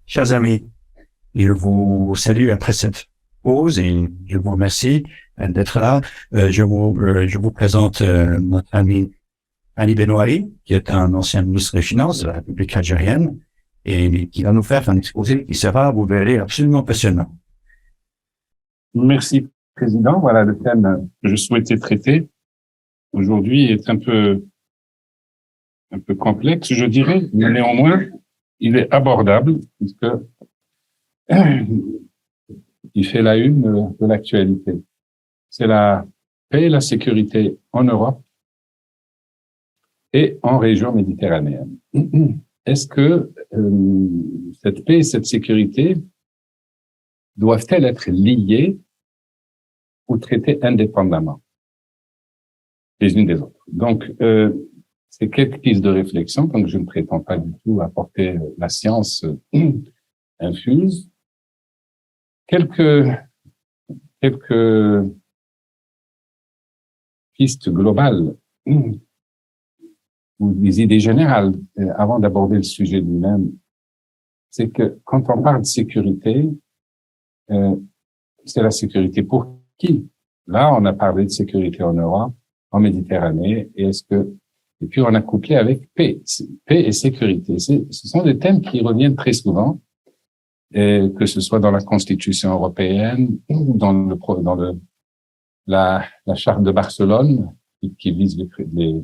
Chers amis, je vous salue après cette pause et je vous remercie d'être là. Je vous présente notre ami Ali Benoît, qui est un ancien ministre des Finances de la République algérienne et qui va nous faire un exposé qui sera, vous verrez, absolument passionnant. Merci, Président. Voilà, le thème que je souhaitais traiter aujourd'hui est un peu complexe, je dirais, mais néanmoins, il est abordable puisque il fait la une de l'actualité. C'est la paix et la sécurité en Europe et en région méditerranéenne. Est-ce que cette paix et cette sécurité doivent-elles être liées ou traitées indépendamment les unes des autres? Donc, c'est quelques pistes de réflexion, donc je ne prétends pas du tout apporter la science infuse. Quelques pistes globales ou des idées générales avant d'aborder le sujet lui-même. C'est que quand on parle de sécurité, c'est la sécurité pour qui? Là, on a parlé de sécurité en Europe, en Méditerranée, et puis on a couplé avec paix et sécurité. Ce sont des thèmes qui reviennent très souvent, que ce soit dans la Constitution européenne ou dans la Charte de Barcelone, qui vise les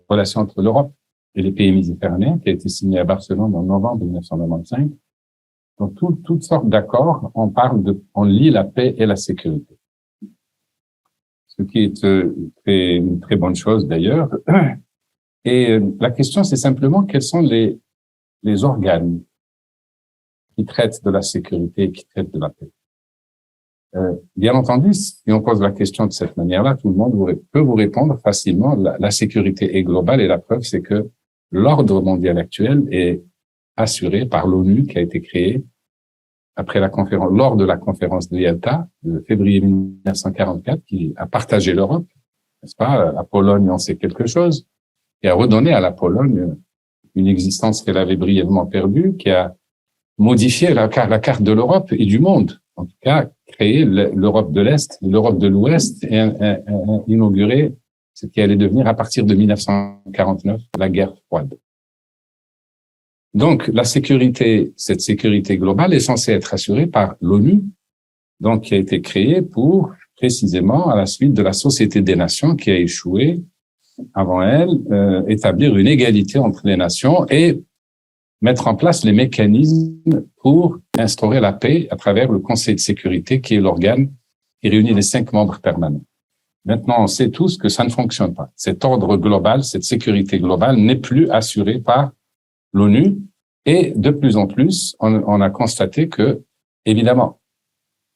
relations entre l'Europe et les pays méditerranéens, qui a été signée à Barcelone en novembre 1995. Donc, toutes sortes d'accords, on lie la paix et la sécurité. Ce qui est une très bonne chose d'ailleurs. Et la question, c'est simplement quels sont les organes qui traitent de la sécurité et qui traitent de la paix. Bien entendu, si on pose la question de cette manière-là, tout le monde peut vous répondre facilement. La sécurité est globale et la preuve, c'est que l'ordre mondial actuel est assuré par l'ONU qui a été créée lors de la conférence de Yalta de février 1944, qui a partagé l'Europe, n'est-ce pas? La Pologne en sait quelque chose, qui a redonné à la Pologne une existence qu'elle avait brièvement perdue, qui a modifié la carte de l'Europe et du monde. En tout cas, créé l'Europe de l'Est, l'Europe de l'Ouest et inauguré ce qui allait devenir à partir de 1949 la guerre froide. Donc, cette sécurité globale est censée être assurée par l'ONU, donc qui a été créée pour, précisément, à la suite de la Société des Nations qui a échoué, avant elle, établir une égalité entre les nations et mettre en place les mécanismes pour instaurer la paix à travers le Conseil de sécurité, qui est l'organe qui réunit les 5 membres permanents. Maintenant, on sait tous que ça ne fonctionne pas. Cet ordre global, cette sécurité globale n'est plus assurée par l'ONU, et de plus en plus, on a constaté que, évidemment,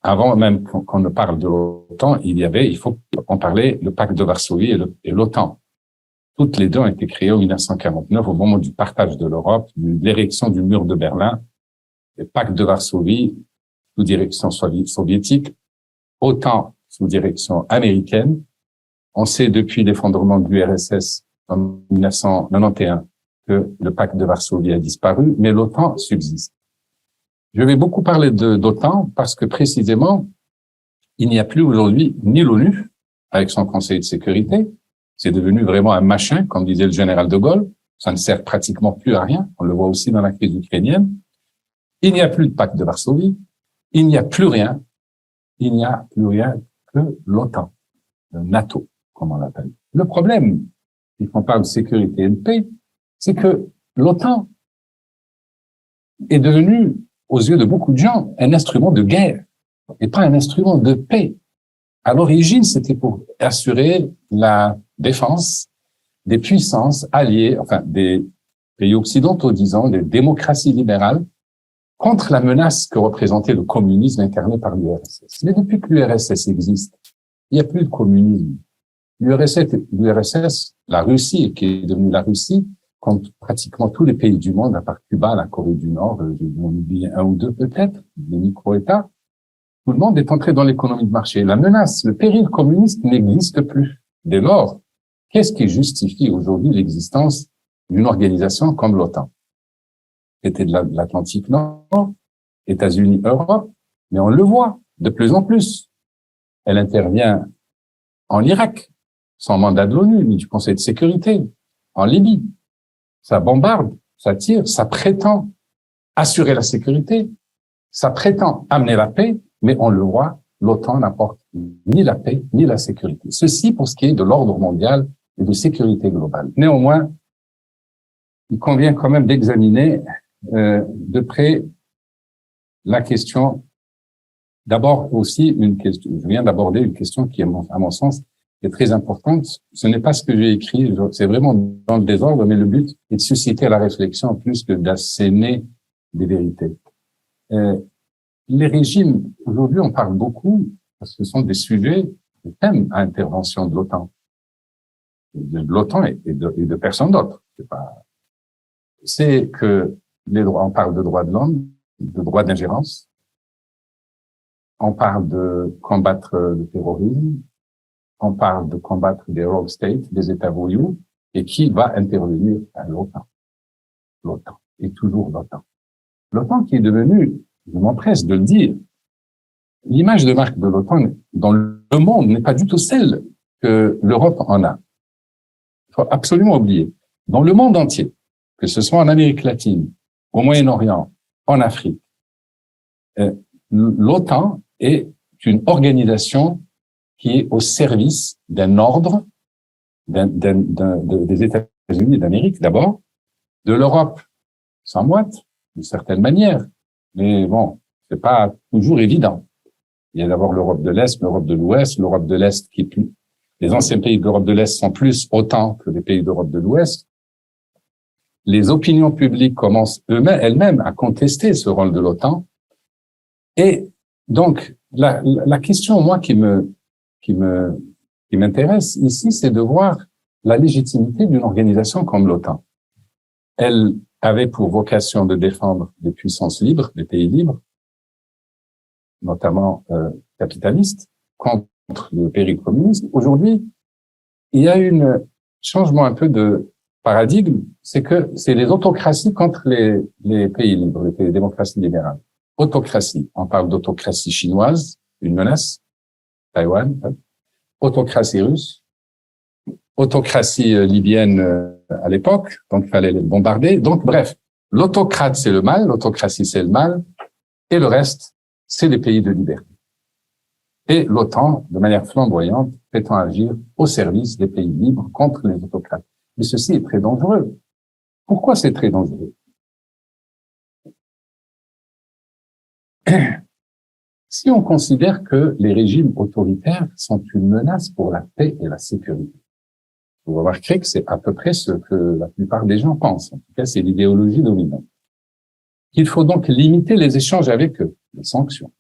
avant même qu'on ne parle de l'OTAN, il faut en parler, le pacte de Varsovie et l'OTAN. Toutes les deux ont été créées en 1949, au moment du partage de l'Europe, de l'érection du mur de Berlin, le pacte de Varsovie sous direction soviétique, OTAN sous direction américaine. On sait depuis l'effondrement de l'URSS en 1991 que le pacte de Varsovie a disparu, mais l'OTAN subsiste. Je vais beaucoup parler d'OTAN parce que précisément, il n'y a plus aujourd'hui ni l'ONU avec son Conseil de sécurité. C'est devenu vraiment un machin, comme disait le général de Gaulle. Ça ne sert pratiquement plus à rien. On le voit aussi dans la crise ukrainienne. Il n'y a plus de pacte de Varsovie. Il n'y a plus rien. Il n'y a plus rien que l'OTAN, le NATO, comme on l'appelle. Le problème, si on parle de sécurité et de paix, c'est que l'OTAN est devenu, aux yeux de beaucoup de gens, un instrument de guerre et pas un instrument de paix. À l'origine, c'était pour assurer la défense des puissances alliées, enfin des pays occidentaux, disons, des démocraties libérales, contre la menace que représentait le communisme incarné par l'URSS. Mais depuis que l'URSS existe, il n'y a plus de communisme. L'URSS, la Russie, qui est devenue la Russie, compte pratiquement tous les pays du monde, à part Cuba, la Corée du Nord, j'en oublie un ou deux peut-être, des micro-États. Tout le monde est entré dans l'économie de marché. La menace, le péril communiste n'existe plus. Dès lors, qu'est-ce qui justifie aujourd'hui l'existence d'une organisation comme l'OTAN? traité de l'Atlantique Nord, États-Unis, Europe, mais on le voit de plus en plus. Elle intervient en Irak, sans mandat de l'ONU, ni du Conseil de sécurité, en Libye. Ça bombarde, ça tire, ça prétend assurer la sécurité, ça prétend amener la paix, mais on le voit, l'OTAN n'apporte ni la paix, ni la sécurité. Ceci pour ce qui est de l'ordre mondial et de sécurité globale. Néanmoins, il convient quand même d'examiner de près la question. D'abord aussi une question. Je viens d'aborder une question qui, à mon sens, est très importante. Ce n'est pas ce que j'ai écrit. C'est vraiment dans le désordre, mais le but est de susciter la réflexion plus que d'asséner des vérités. Les régimes, aujourd'hui, on parle beaucoup, parce que ce sont des sujets, des thèmes à intervention de l'OTAN. De l'OTAN et de personne d'autre. C'est que les droits, on parle de droits de l'homme, de droits d'ingérence. On parle de combattre le terrorisme. On parle de combattre des rogue states, des États voyous. Et qui va intervenir à l'OTAN? L'OTAN. Et toujours l'OTAN. L'OTAN qui est devenue, je m'empresse de le dire, l'image de marque de l'OTAN dans le monde n'est pas du tout celle que l'Europe en a. Il faut absolument oublier. Dans le monde entier, que ce soit en Amérique latine, au Moyen-Orient, en Afrique, l'OTAN est une organisation qui est au service d'un ordre des États-Unis d'Amérique d'abord, de l'Europe sans moite, d'une certaine manière. Mais bon, c'est pas toujours évident. Il y a d'abord l'Europe de l'Est, l'Europe de l'Ouest, l'Europe de l'Est qui est plus. Les anciens pays d'Europe de l'Est sont plus OTAN que les pays d'Europe de l'Ouest. Les opinions publiques commencent elles-mêmes à contester ce rôle de l'OTAN. Et donc, la question, moi, qui m'intéresse ici, c'est de voir la légitimité d'une organisation comme l'OTAN. Elle avait pour vocation de défendre des puissances libres, des pays libres, notamment capitalistes, contre le péril communiste. Aujourd'hui, il y a un changement un peu de paradigme, c'est que c'est les autocraties contre les pays libres, les démocraties libérales. Autocratie, on parle d'autocratie chinoise, une menace, Taïwan, autocratie russe, autocratie libyenne à l'époque, donc il fallait les bombarder. Donc bref, l'autocrate c'est le mal, l'autocratie c'est le mal, et le reste c'est les pays de liberté. Et l'OTAN, de manière flamboyante, prétend agir au service des pays libres contre les autocrates. Mais ceci est très dangereux. Pourquoi c'est très dangereux? Si on considère que les régimes autoritaires sont une menace pour la paix et la sécurité, vous remarquerez que c'est à peu près ce que la plupart des gens pensent. En tout cas, c'est l'idéologie dominante. Il faut donc limiter les échanges avec eux, les sanctions,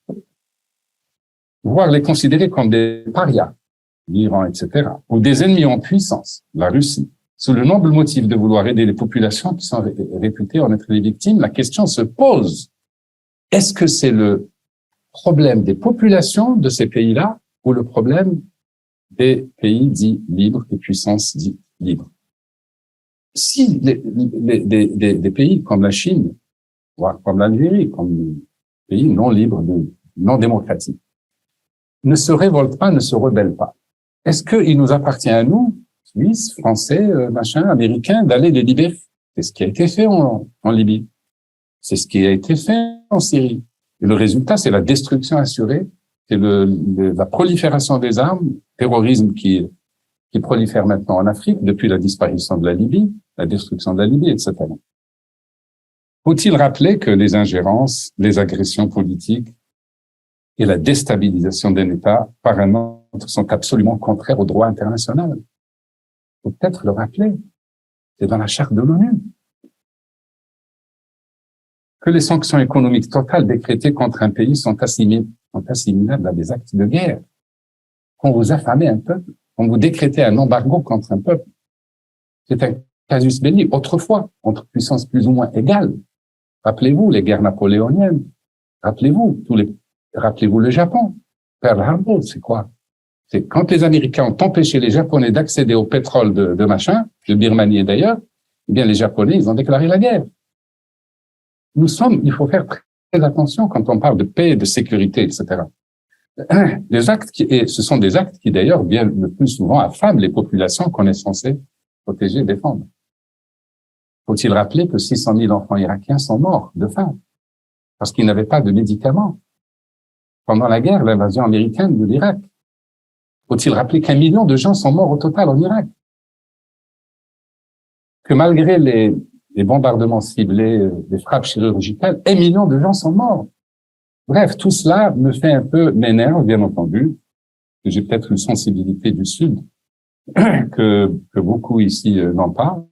voire les considérer comme des parias, l'Iran, etc., ou des ennemis en puissance, la Russie, sous le noble motif de vouloir aider les populations qui sont réputées en être les victimes. La question se pose: est-ce que c'est le problème des populations de ces pays-là ou le problème des pays dits libres, des puissances dites libres? Si des pays comme la Chine, voire comme l'Algérie, comme des pays non libres, non démocratiques, ne se révoltent pas, ne se rebellent pas, est-ce qu'il nous appartient à nous, Suisses, Français, Américains, d'aller les libérer? C'est ce qui a été fait en Libye. C'est ce qui a été fait en Syrie. Et le résultat, c'est la destruction assurée, c'est la prolifération des armes, terrorisme qui prolifère maintenant en Afrique depuis la disparition de la Libye, la destruction de la Libye, etc. Faut-il rappeler que les ingérences, les agressions politiques et la déstabilisation d'un État par un autre sont absolument contraires au droit international? Faut peut-être le rappeler. C'est dans la charte de l'ONU. Que les sanctions économiques totales décrétées contre un pays sont assimilables à des actes de guerre. Quand vous affamez un peuple, quand vous décrétez un embargo contre un peuple, c'est un casus belli autrefois, entre puissances plus ou moins égales. Rappelez-vous les guerres napoléoniennes. Rappelez-vous le Japon. Pearl Harbor, c'est quoi? C'est quand les Américains ont empêché les Japonais d'accéder au pétrole de Birmanie d'ailleurs, eh bien les Japonais, ils ont déclaré la guerre. il faut faire très attention quand on parle de paix, de sécurité, etc. Et ce sont des actes qui d'ailleurs bien le plus souvent affament les populations qu'on est censé protéger, défendre. Faut-il rappeler que 600 000 enfants irakiens sont morts de faim parce qu'ils n'avaient pas de médicaments pendant la guerre, l'invasion américaine de l'Irak. Faut-il rappeler qu'1 million de gens sont morts au total en Irak? Que malgré les bombardements ciblés, les frappes chirurgicales, 1 million de gens sont morts. Bref, tout cela m'énerve, bien entendu, que j'ai peut-être une sensibilité du Sud, que beaucoup ici n'ont pas.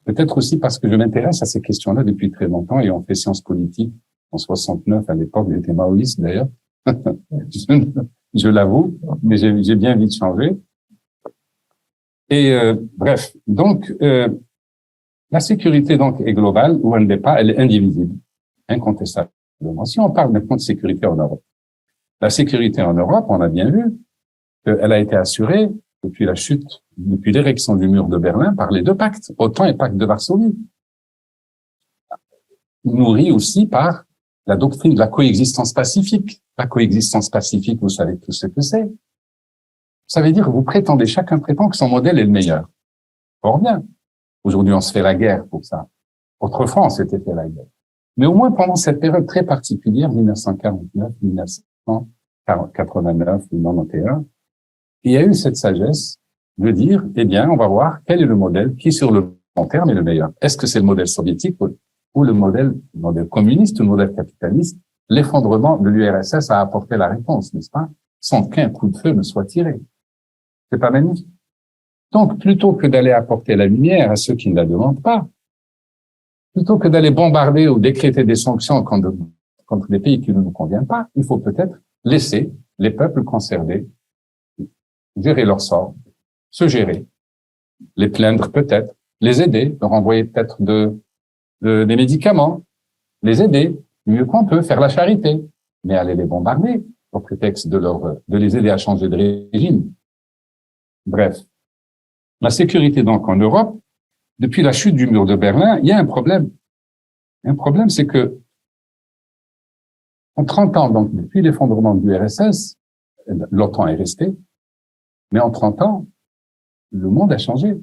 Peut-être aussi parce que je m'intéresse à ces questions-là depuis très longtemps et on fait sciences politiques en 69, à l'époque, j'étais maoïste d'ailleurs. Je l'avoue, mais j'ai bien vite changé. Et bref, donc la sécurité donc est globale ou elle n'est pas, elle est indivisible, incontestablement. Si on parle maintenant de sécurité en Europe, la sécurité en Europe, on a bien vu qu'elle a été assurée depuis la chute, depuis l'érection du mur de Berlin par les deux pactes, OTAN et pacte de Varsovie, nourrie aussi par la doctrine de la coexistence pacifique. La coexistence pacifique, vous savez tout ce que c'est. Ça veut dire que chacun prétend que son modèle est le meilleur. Fort bien. Aujourd'hui, on se fait la guerre pour ça. Autrefois, on s'était fait la guerre. Mais au moins pendant cette période très particulière, 1949, 1989 ou 91, il y a eu cette sagesse de dire, eh bien, on va voir quel est le modèle qui, sur le long terme, est le meilleur. Est-ce que c'est le modèle soviétique ou le modèle communiste ou le modèle capitaliste? L'effondrement de l'URSS a apporté la réponse, n'est-ce pas? Sans qu'un coup de feu ne soit tiré. C'est pas magnifique? Donc, plutôt que d'aller apporter la lumière à ceux qui ne la demandent pas, plutôt que d'aller bombarder ou décréter des sanctions contre des pays qui ne nous conviennent pas, il faut peut-être laisser les peuples concernés gérer leur sort, se gérer, les plaindre peut-être, les aider, leur envoyer peut-être des médicaments, les aider, mieux qu'on peut, faire la charité, mais aller les bombarder au prétexte de les aider à changer de régime. Bref. La sécurité donc en Europe, depuis la chute du mur de Berlin, il y a un problème. Un problème, c'est que en 30 ans, donc depuis l'effondrement de l'URSS, l'OTAN est resté, mais en 30 ans, le monde a changé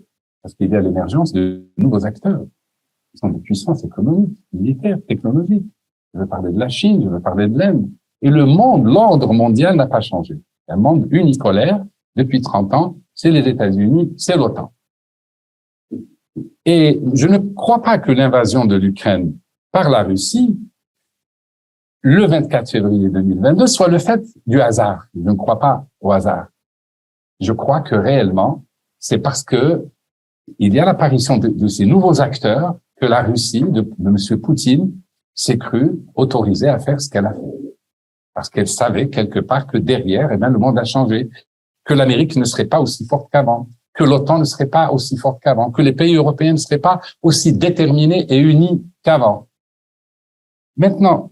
parce qu'il y a l'émergence de nouveaux acteurs qui sont des puissances économiques, militaires, technologiques. Je veux parler de la Chine, je veux parler de l'Inde. Et l'ordre mondial n'a pas changé. Un monde unipolaire depuis 30 ans, c'est les États-Unis, c'est l'OTAN. Et je ne crois pas que l'invasion de l'Ukraine par la Russie, le 24 février 2022, soit le fait du hasard. Je ne crois pas au hasard. Je crois que réellement, c'est parce que il y a l'apparition de ces nouveaux acteurs que la Russie, de M. Poutine, s'est crue autorisée à faire ce qu'elle a fait. Parce qu'elle savait quelque part que derrière, eh bien, le monde a changé, que l'Amérique ne serait pas aussi forte qu'avant, que l'OTAN ne serait pas aussi forte qu'avant, que les pays européens ne seraient pas aussi déterminés et unis qu'avant. Maintenant,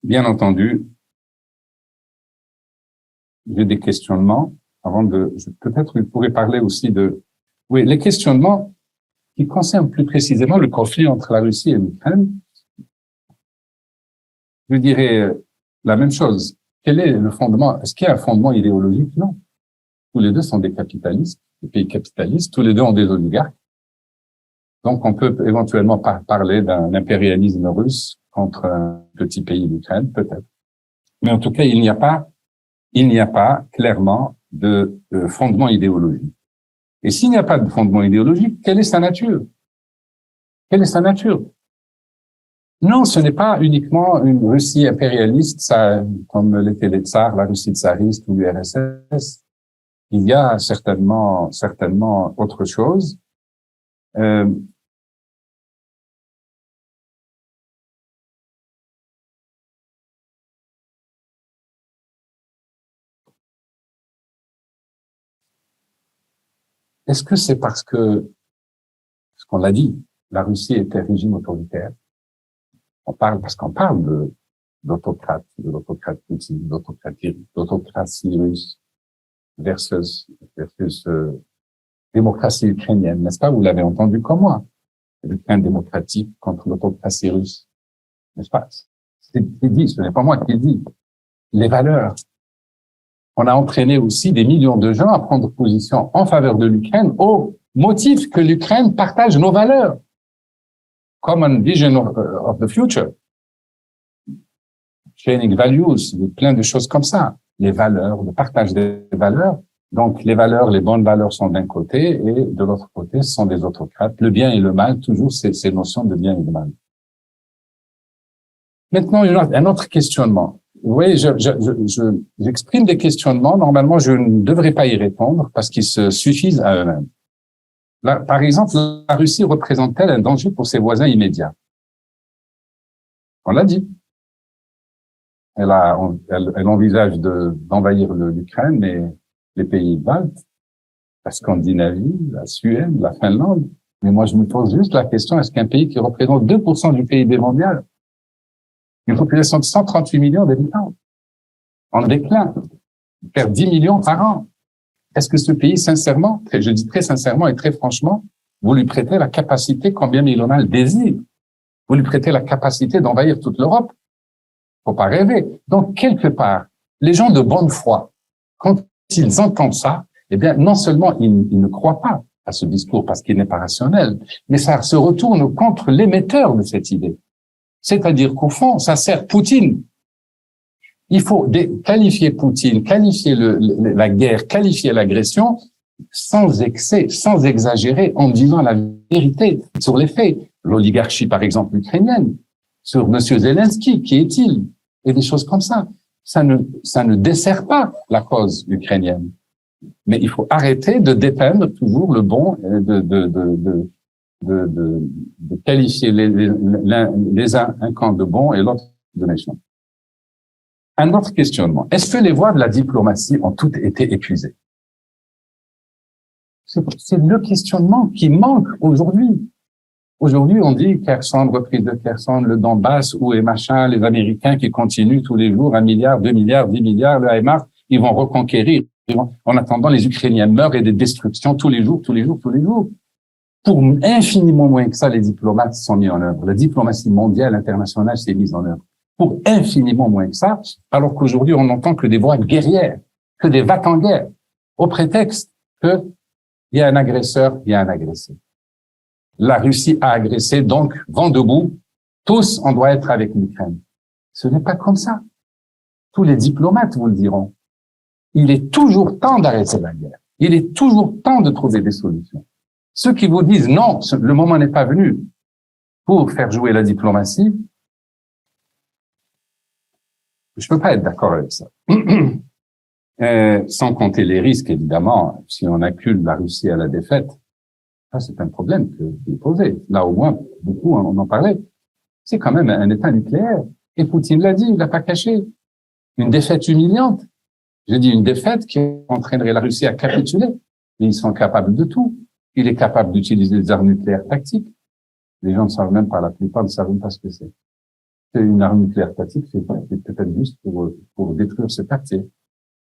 bien entendu, j'ai des questionnements. Peut-être je pourrais parler aussi les questionnements qui concernent plus précisément le conflit entre la Russie et l'Ukraine. Je dirais la même chose. Quel est le fondement? Est-ce qu'il y a un fondement idéologique? Non. Tous les deux sont des capitalistes, des pays capitalistes. Tous les deux ont des oligarques. Donc, on peut éventuellement parler d'un impérialisme russe contre un petit pays d'Ukraine, peut-être. Mais en tout cas, il n'y a pas clairement de fondement idéologique. Et s'il n'y a pas de fondement idéologique, quelle est sa nature? Quelle est sa nature? Non, ce n'est pas uniquement une Russie impérialiste, ça, comme l'était les tsars, la Russie tsariste ou l'URSS. Il y a certainement autre chose. Est-ce que c'est parce qu'on l'a dit, la Russie est un régime autoritaire? Parce qu'on parle d'autocrate Poutine, d'autocratie russe versus démocratie ukrainienne, n'est-ce pas? Vous l'avez entendu comme moi. l'Ukraine démocratique contre l'autocratie russe. N'est-ce pas? C'est dit, ce n'est pas moi qui le dis. Les valeurs. On a entraîné aussi des millions de gens à prendre position en faveur de l'Ukraine au motif que l'Ukraine partage nos valeurs. Common vision of the future. Sharing values, plein de choses comme ça. Les valeurs, le partage des valeurs. Donc, les valeurs, les bonnes valeurs sont d'un côté et de l'autre côté, ce sont des autocrates. Le bien et le mal, toujours ces notions de bien et de mal. Maintenant, un autre questionnement. Oui, j'exprime des questionnements. Normalement, je ne devrais pas y répondre parce qu'ils se suffisent à eux-mêmes. Là, par exemple, la Russie représente-t-elle un danger pour ses voisins immédiats? On l'a dit. Elle envisage d'envahir l'Ukraine, mais les pays baltes, la Scandinavie, la Suède, la Finlande. Mais moi, je me pose juste la question, est-ce qu'un pays qui représente 2% du PIB mondial, une population de 138 millions d'habitants, en déclin, perd 10 millions par an, est-ce que ce pays, sincèrement, je dis très sincèrement et très franchement, vous lui prêtez la capacité, combien il en a le désir, vous lui prêtez la capacité d'envahir toute l'Europe? Faut pas rêver. Donc, quelque part, les gens de bonne foi, quand ils entendent ça, eh bien, non seulement ils ne croient pas à ce discours parce qu'il n'est pas rationnel, mais ça se retourne contre l'émetteur de cette idée. C'est-à-dire qu'au fond, ça sert Poutine. Il faut qualifier Poutine, qualifier la guerre, qualifier l'agression sans excès, sans exagérer, en disant la vérité sur les faits. L'oligarchie, par exemple, ukrainienne, sur Monsieur Zelensky, qui est-il? Et des choses comme ça. Ça ne dessert pas la cause ukrainienne. Mais il faut arrêter de dépeindre toujours le bon, de qualifier un camp de bon et l'autre de méchant. Un autre questionnement. Est-ce que les voies de la diplomatie ont toutes été épuisées? C'est le questionnement qui manque aujourd'hui. Aujourd'hui, on dit Kherson, reprise de Kherson, le Donbass, où est machin, les Américains qui continuent tous les jours, 1 milliard, 2 milliards, 10 milliards, le HIMARS, ils vont reconquérir. En attendant, les Ukrainiens meurent et des destructions tous les jours. Pour infiniment moins que ça, les diplomates sont mis en œuvre. La diplomatie mondiale, internationale s'est mise en œuvre. Pour infiniment moins que ça, alors qu'aujourd'hui, on n'entend que des voix guerrières, que des va-t-en-guerre, au prétexte que il y a un agresseur, il y a un agressé. La Russie a agressé, donc, vent debout, tous, on doit être avec l'Ukraine. Ce n'est pas comme ça. Tous les diplomates vous le diront. Il est toujours temps d'arrêter la guerre. Il est toujours temps de trouver des solutions. Ceux qui vous disent non, le moment n'est pas venu pour faire jouer la diplomatie, je peux pas être d'accord avec ça. Sans compter les risques, évidemment, si on accule la Russie à la défaite, ça c'est un problème qui est posé. Là au moins, beaucoup on en parlait. C'est quand même un État nucléaire. Et Poutine l'a dit, il l'a pas caché. Une défaite humiliante. Je dis une défaite qui entraînerait la Russie à capituler. Mais ils sont capables de tout. Il est capable d'utiliser des armes nucléaires tactiques. Les gens ne savent même pas, la plupart ne savent même pas ce que c'est. C'est une arme nucléaire tactique, c'est peut-être juste pour détruire ce quartier.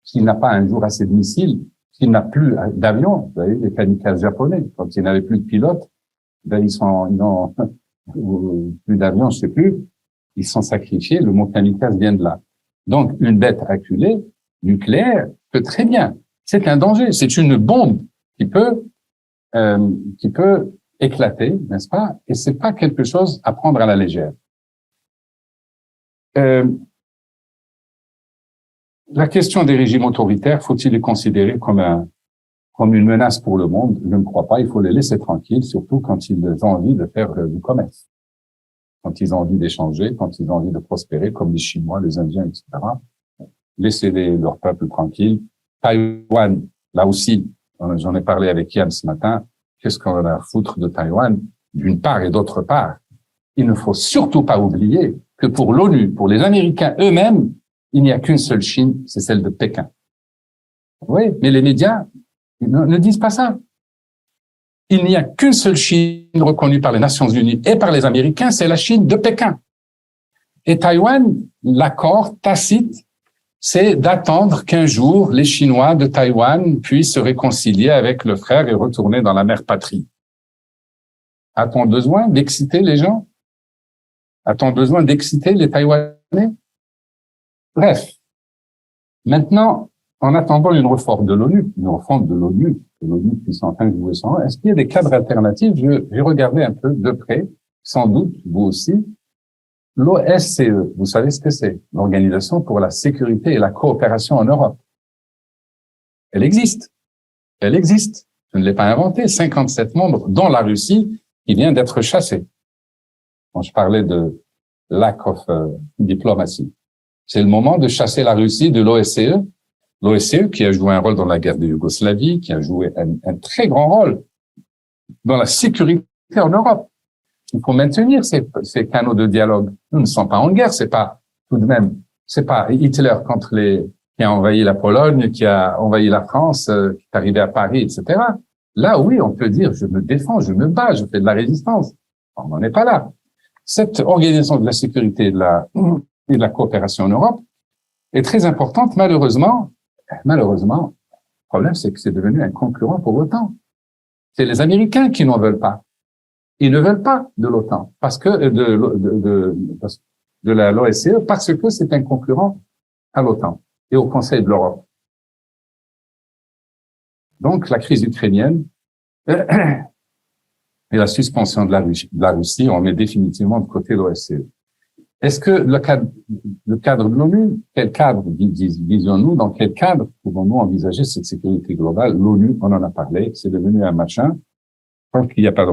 S'il n'a pas un jour assez de missiles, s'il n'a plus d'avions, vous voyez, les kamikazes japonais, quand il n'avait plus de pilotes, ben ils n'ont plus d'avions, je sais plus, ils sont sacrifiés, le mot kamikaze vient de là. Donc, une bête acculée, nucléaire, peut très bien. C'est un danger, c'est une bombe qui peut éclater, n'est-ce pas? Et c'est pas quelque chose à prendre à la légère. La question des régimes autoritaires, faut-il les considérer comme une menace pour le monde? Je ne crois pas. Il faut les laisser tranquilles, surtout quand ils ont envie de faire du commerce, quand ils ont envie d'échanger, quand ils ont envie de prospérer, comme les Chinois, les Indiens, etc. Laissez leur peuple tranquille. Taïwan, là aussi, j'en ai parlé avec Yann ce matin. Qu'est-ce qu'on a à foutre de Taïwan, d'une part et d'autre part? Il ne faut surtout pas oublier que pour l'ONU, pour les Américains eux-mêmes, il n'y a qu'une seule Chine, c'est celle de Pékin. Oui, mais les médias ne disent pas ça. Il n'y a qu'une seule Chine reconnue par les Nations Unies et par les Américains, c'est la Chine de Pékin. Et Taïwan, l'accord tacite, c'est d'attendre qu'un jour les Chinois de Taïwan puissent se réconcilier avec le frère et retourner dans la mère patrie. A-t-on besoin d'exciter les gens? A-t-on besoin d'exciter les Taïwanais? Bref. Maintenant, en attendant une réforme de l'ONU, puissant 1 jouer 101, est-ce qu'il y a des cadres alternatifs? J'ai regardé un peu de près, sans doute, vous aussi. L'OSCE, vous savez ce que c'est? L'Organisation pour la sécurité et la coopération en Europe. Elle existe. Elle existe. Je ne l'ai pas inventée. 57 membres, dont la Russie, qui vient d'être chassée. Quand je parlais de lack of diplomatie. C'est le moment de chasser la Russie de l'OSCE. L'OSCE qui a joué un rôle dans la guerre de Yougoslavie, qui a joué un très grand rôle dans la sécurité en Europe. Il faut maintenir ces canaux de dialogue. Nous ne sommes pas en guerre, c'est pas tout de même, c'est pas Hitler qui a envahi la Pologne, qui a envahi la France, qui est arrivé à Paris, etc. Là, oui, on peut dire, je me défends, je me bats, je fais de la résistance. On n'en est pas là. Cette organisation de la sécurité et de la coopération en Europe est très importante. Malheureusement, le problème, c'est que c'est devenu un concurrent pour l'OTAN. C'est les Américains qui n'en veulent pas. Ils ne veulent pas de l'OTAN parce que de l'OSCE parce que c'est un concurrent à l'OTAN et au Conseil de l'Europe. Donc, la crise ukrainienne et la suspension de la Russie, on met définitivement de côté l'OSCE. Est-ce que le cadre de l'ONU, quel cadre visions-nous, dans quel cadre pouvons-nous envisager cette sécurité globale? L'ONU, on en a parlé, c'est devenu un machin. Je pense qu'il n'y a pas de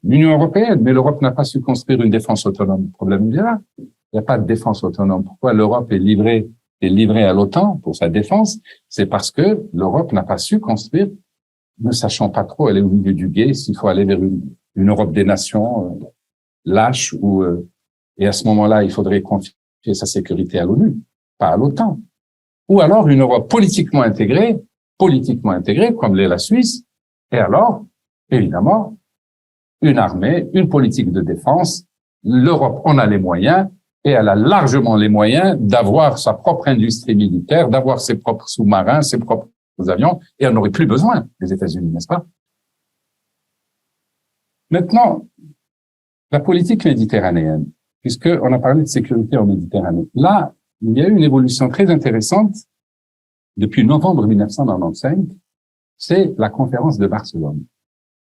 l'Union européenne, mais l'Europe n'a pas su construire une défense autonome. Le problème est là. Il n'y a pas de défense autonome. Pourquoi l'Europe est livrée à l'OTAN pour sa défense? C'est parce que l'Europe n'a pas su construire, ne sachant pas trop, elle est au milieu du gué, s'il faut aller vers une Europe des nations lâche et à ce moment-là, il faudrait confier sa sécurité à l'ONU, pas à l'OTAN. Ou alors une Europe politiquement intégrée, comme l'est la Suisse, et alors, évidemment, une armée, une politique de défense. L'Europe en a les moyens et elle a largement les moyens d'avoir sa propre industrie militaire, d'avoir ses propres sous-marins, ses propres avions, et elle n'aurait plus besoin des États-Unis, n'est-ce pas? Maintenant, la politique méditerranéenne, puisqu'on a parlé de sécurité en Méditerranée. Là, il y a eu une évolution très intéressante depuis novembre 1995, c'est la conférence de Barcelone,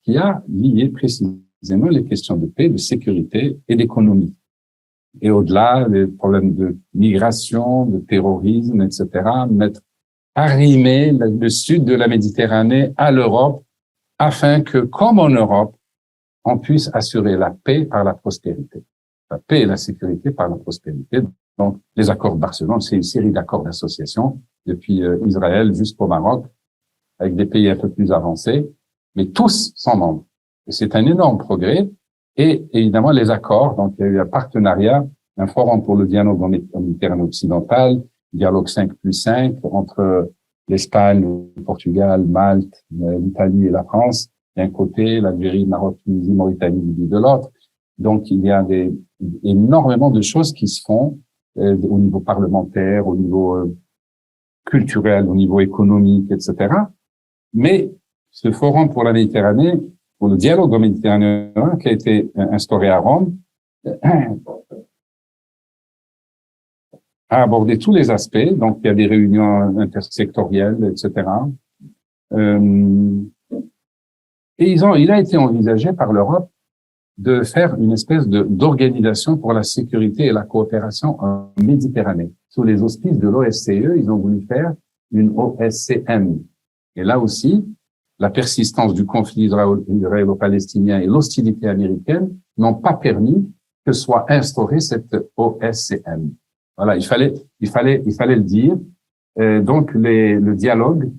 qui a lié précisément les questions de paix, de sécurité et d'économie. Et au-delà, les problèmes de migration, de terrorisme, etc., arrimer le sud de la Méditerranée à l'Europe, afin que, comme en Europe, on puisse assurer la paix par la prospérité. La paix et la sécurité par la prospérité. Donc, les accords de Barcelone, c'est une série d'accords d'association, depuis Israël jusqu'au Maroc, avec des pays un peu plus avancés, mais tous sont membres. Et c'est un énorme progrès. Et évidemment, les accords, donc il y a eu un partenariat, un forum pour le dialogue en Méditerranée occidentale, dialogue 5+5 entre l'Espagne, le Portugal, Malte, l'Italie et la France d'un côté, l'Algérie, le Maroc, Tunisie, Mauritanie de l'autre. Donc il y a énormément de choses qui se font au niveau parlementaire, au niveau culturel, au niveau économique, etc. Mais ce forum pour la Méditerranée, pour le dialogue en Méditerranée, qui a été instauré à Rome, a abordé tous les aspects. Donc, il y a des réunions intersectorielles, etc. Et il a été envisagé par l'Europe de faire une espèce d'organisation pour la sécurité et la coopération en Méditerranée. Sous les auspices de l'OSCE, ils ont voulu faire une OSCM. Et là aussi, la persistance du conflit israélo-palestinien et l'hostilité américaine n'ont pas permis que soit instaurée cette OSCM. Voilà, il fallait le dire. Donc, le dialogue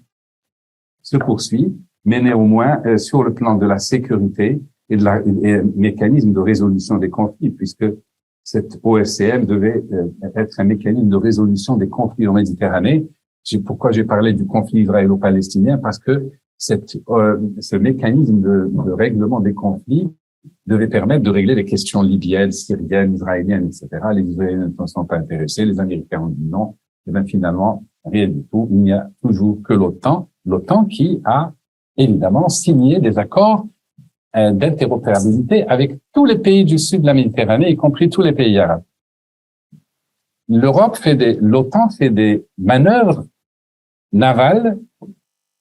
se poursuit, mais néanmoins, sur le plan de la sécurité et mécanisme de résolution des conflits, puisque cette OSCM devait être un mécanisme de résolution des conflits en Méditerranée. Pourquoi j'ai parlé du conflit israélo-palestinien? Parce que ce mécanisme de règlement des conflits devait permettre de régler les questions libyennes, syriennes, israéliennes, etc. Les Israéliens ne sont pas intéressés, les Américains ont dit non. Et bien finalement, rien du tout. Il n'y a toujours que l'OTAN qui a évidemment signé des accords d'interopérabilité avec tous les pays du sud de la Méditerranée, y compris tous les pays arabes. L'OTAN fait des manœuvres navales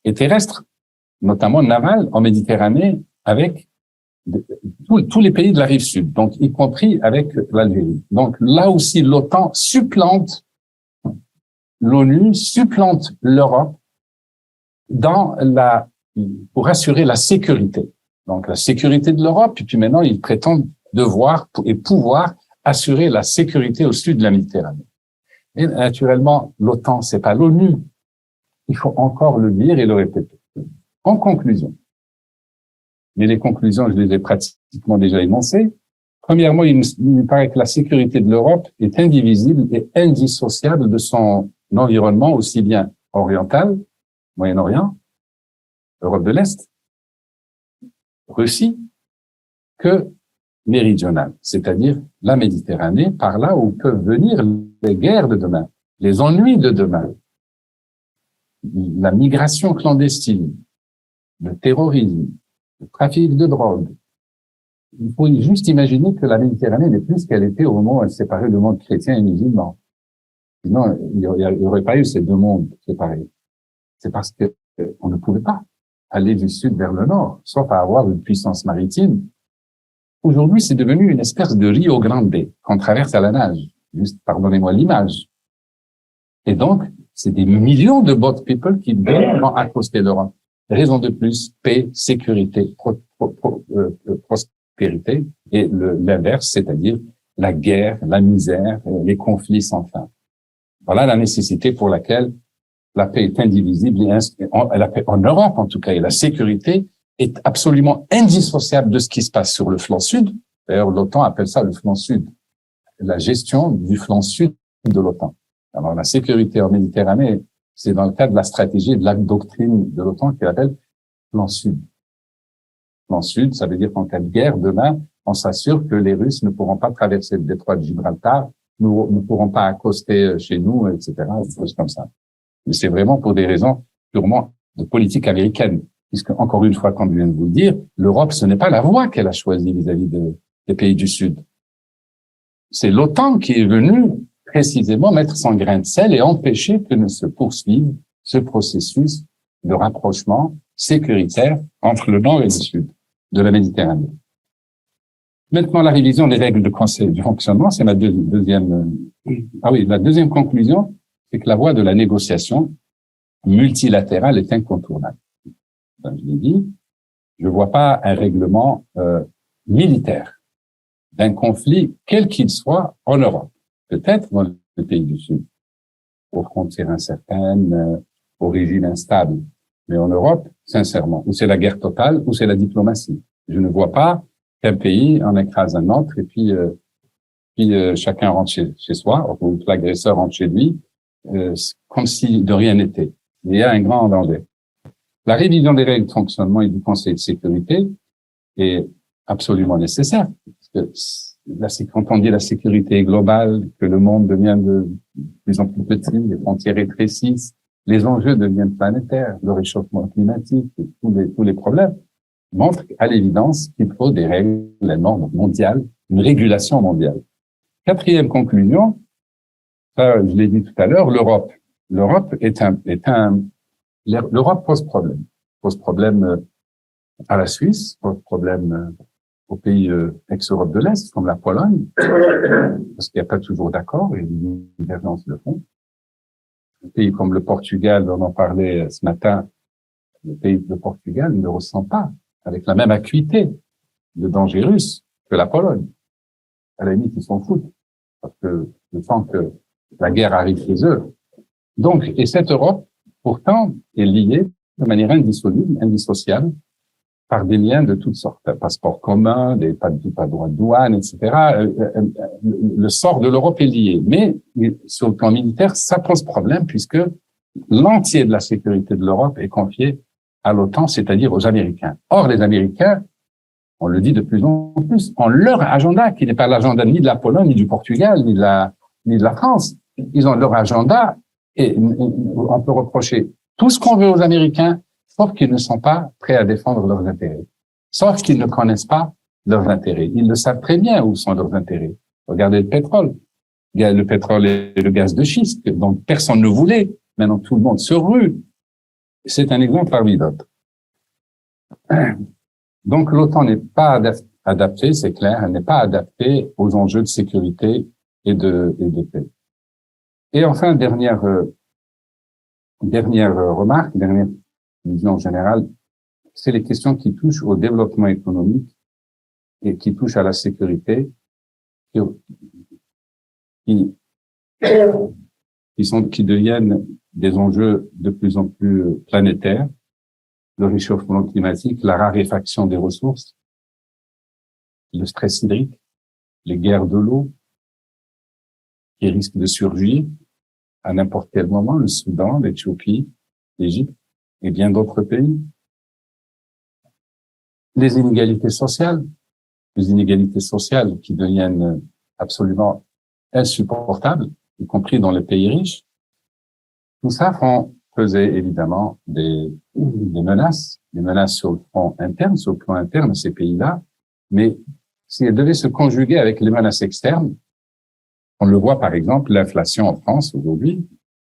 et terrestres, notamment navales en Méditerranée, avec tous les pays de la rive sud, donc y compris avec l'Algérie. Donc là aussi, l'OTAN supplante l'ONU, supplante l'Europe pour assurer la sécurité. Donc la sécurité de l'Europe, et puis maintenant ils prétendent devoir et pouvoir assurer la sécurité au sud de la Méditerranée. Et naturellement, l'OTAN, c'est pas l'ONU. Il faut encore le dire et le répéter. En conclusion, mais les conclusions, je les ai pratiquement déjà énoncées. Premièrement, il me paraît que la sécurité de l'Europe est indivisible et indissociable de son environnement, aussi bien oriental, Moyen-Orient, Europe de l'Est, Russie, que méridional, c'est-à-dire la Méditerranée, par là où peuvent venir les guerres de demain, les ennuis de demain, la migration clandestine, le terrorisme, le trafic de drogue. Il faut juste imaginer que la Méditerranée n'est plus ce qu'elle était au moment où elle séparait le monde chrétien et musulman. Sinon, il n'y aurait pas eu ces deux mondes séparés. C'est parce que on ne pouvait pas aller du sud vers le nord, sauf à avoir une puissance maritime. Aujourd'hui, c'est devenu une espèce de Rio Grande qu'on traverse à la nage. Juste, pardonnez-moi l'image. Et donc, c'est des millions de boat people qui viennent accoster l'Europe. Raison de plus, paix, sécurité, prospérité, et l'inverse, c'est-à-dire la guerre, la misère, les conflits sans fin. Voilà la nécessité pour laquelle la paix est indivisible en Europe en tout cas, et la sécurité est absolument indissociable de ce qui se passe sur le flanc sud. D'ailleurs, l'OTAN appelle ça le flanc sud. La gestion du flanc sud de l'OTAN. Alors, la sécurité en Méditerranée, c'est dans le cadre de la stratégie et de la doctrine de l'OTAN qu'elle appelle flanc sud. Flanc sud, ça veut dire qu'en cas de guerre, demain, on s'assure que les Russes ne pourront pas traverser le détroit de Gibraltar, ne pourront pas accoster chez nous, etc., des choses comme ça. Mais c'est vraiment pour des raisons purement de politique américaine. Puisque, encore une fois, comme je viens de vous le dire, l'Europe, ce n'est pas la voie qu'elle a choisie vis-à-vis des pays du Sud. C'est l'OTAN qui est venue précisément mettre son grain de sel et empêcher que ne se poursuive ce processus de rapprochement sécuritaire entre le Nord et le Sud de la Méditerranée. Maintenant, la révision des règles de fonctionnement, c'est la deuxième conclusion, c'est que la voie de la négociation multilatérale est incontournable. Je l'ai dit, je ne vois pas un règlement militaire d'un conflit, quel qu'il soit, en Europe. Peut-être dans les pays du Sud, aux frontières incertaines, aux régimes instables. Mais en Europe, sincèrement, où c'est la guerre totale, où c'est la diplomatie. Je ne vois pas qu'un pays en écrase un autre et puis chacun rentre chez soi, ou l'agresseur rentre chez lui, comme si de rien n'était. Il y a un grand danger. La révision des règles de fonctionnement et du Conseil de sécurité est absolument nécessaire. Parce que quand on dit la sécurité est globale, que le monde devient de plus en plus petit, les frontières rétrécissent, les enjeux deviennent planétaires, le réchauffement climatique et tous les problèmes montrent à l'évidence qu'il faut des règles, des normes mondiales, une régulation mondiale. Quatrième conclusion, ça, je l'ai dit tout à l'heure, l'Europe. L'Europe l'Europe pose problème. Pose problème à la Suisse, pose problème aux pays ex-Europe de l'Est, comme la Pologne, parce qu'il n'y a pas toujours d'accord et des divergences de fond. Un pays comme le Portugal, dont on parlait ce matin, le pays de Portugal ne ressent pas avec la même acuité le danger russe que la Pologne. À la limite, ils s'en foutent, parce que le temps que la guerre arrive chez eux. Donc, et cette Europe, pourtant, est liée de manière indissoluble, indissociable, par des liens de toutes sortes. Un passeport commun, pas de droit de douane, etc. Le sort de l'Europe est lié. Mais, sur le plan militaire, ça pose problème puisque l'entier de la sécurité de l'Europe est confié à l'OTAN, c'est-à-dire aux Américains. Or, les Américains, on le dit de plus en plus, ont leur agenda, qui n'est pas l'agenda ni de la Pologne, ni du Portugal, ni de la France. Ils ont leur agenda et on peut reprocher tout ce qu'on veut aux Américains, sauf qu'ils ne sont pas prêts à défendre leurs intérêts. Sauf qu'ils ne connaissent pas leurs intérêts. Ils le savent très bien où sont leurs intérêts. Regardez le pétrole. Le pétrole et le gaz de schiste, dont personne ne voulait. Maintenant, tout le monde se rue. C'est un exemple parmi d'autres. Donc, l'OTAN n'est pas adaptée, c'est clair, elle n'est pas adaptée aux enjeux de sécurité et de paix. Et enfin, dernière remarque, dernière vision générale, c'est les questions qui touchent au développement économique et qui touchent à la sécurité, qui deviennent des enjeux de plus en plus planétaires. Le réchauffement climatique, la raréfaction des ressources, le stress hydrique, les guerres de l'eau qui risquent de surgir à n'importe quel moment, le Soudan, l'Éthiopie, l'Égypte et bien d'autres pays. Les inégalités sociales qui deviennent absolument insupportables, y compris dans les pays riches. Tout ça font peser évidemment des menaces sur le plan interne de ces pays-là, mais si elles devaient se conjuguer avec les menaces externes, on le voit par exemple, l'inflation en France aujourd'hui,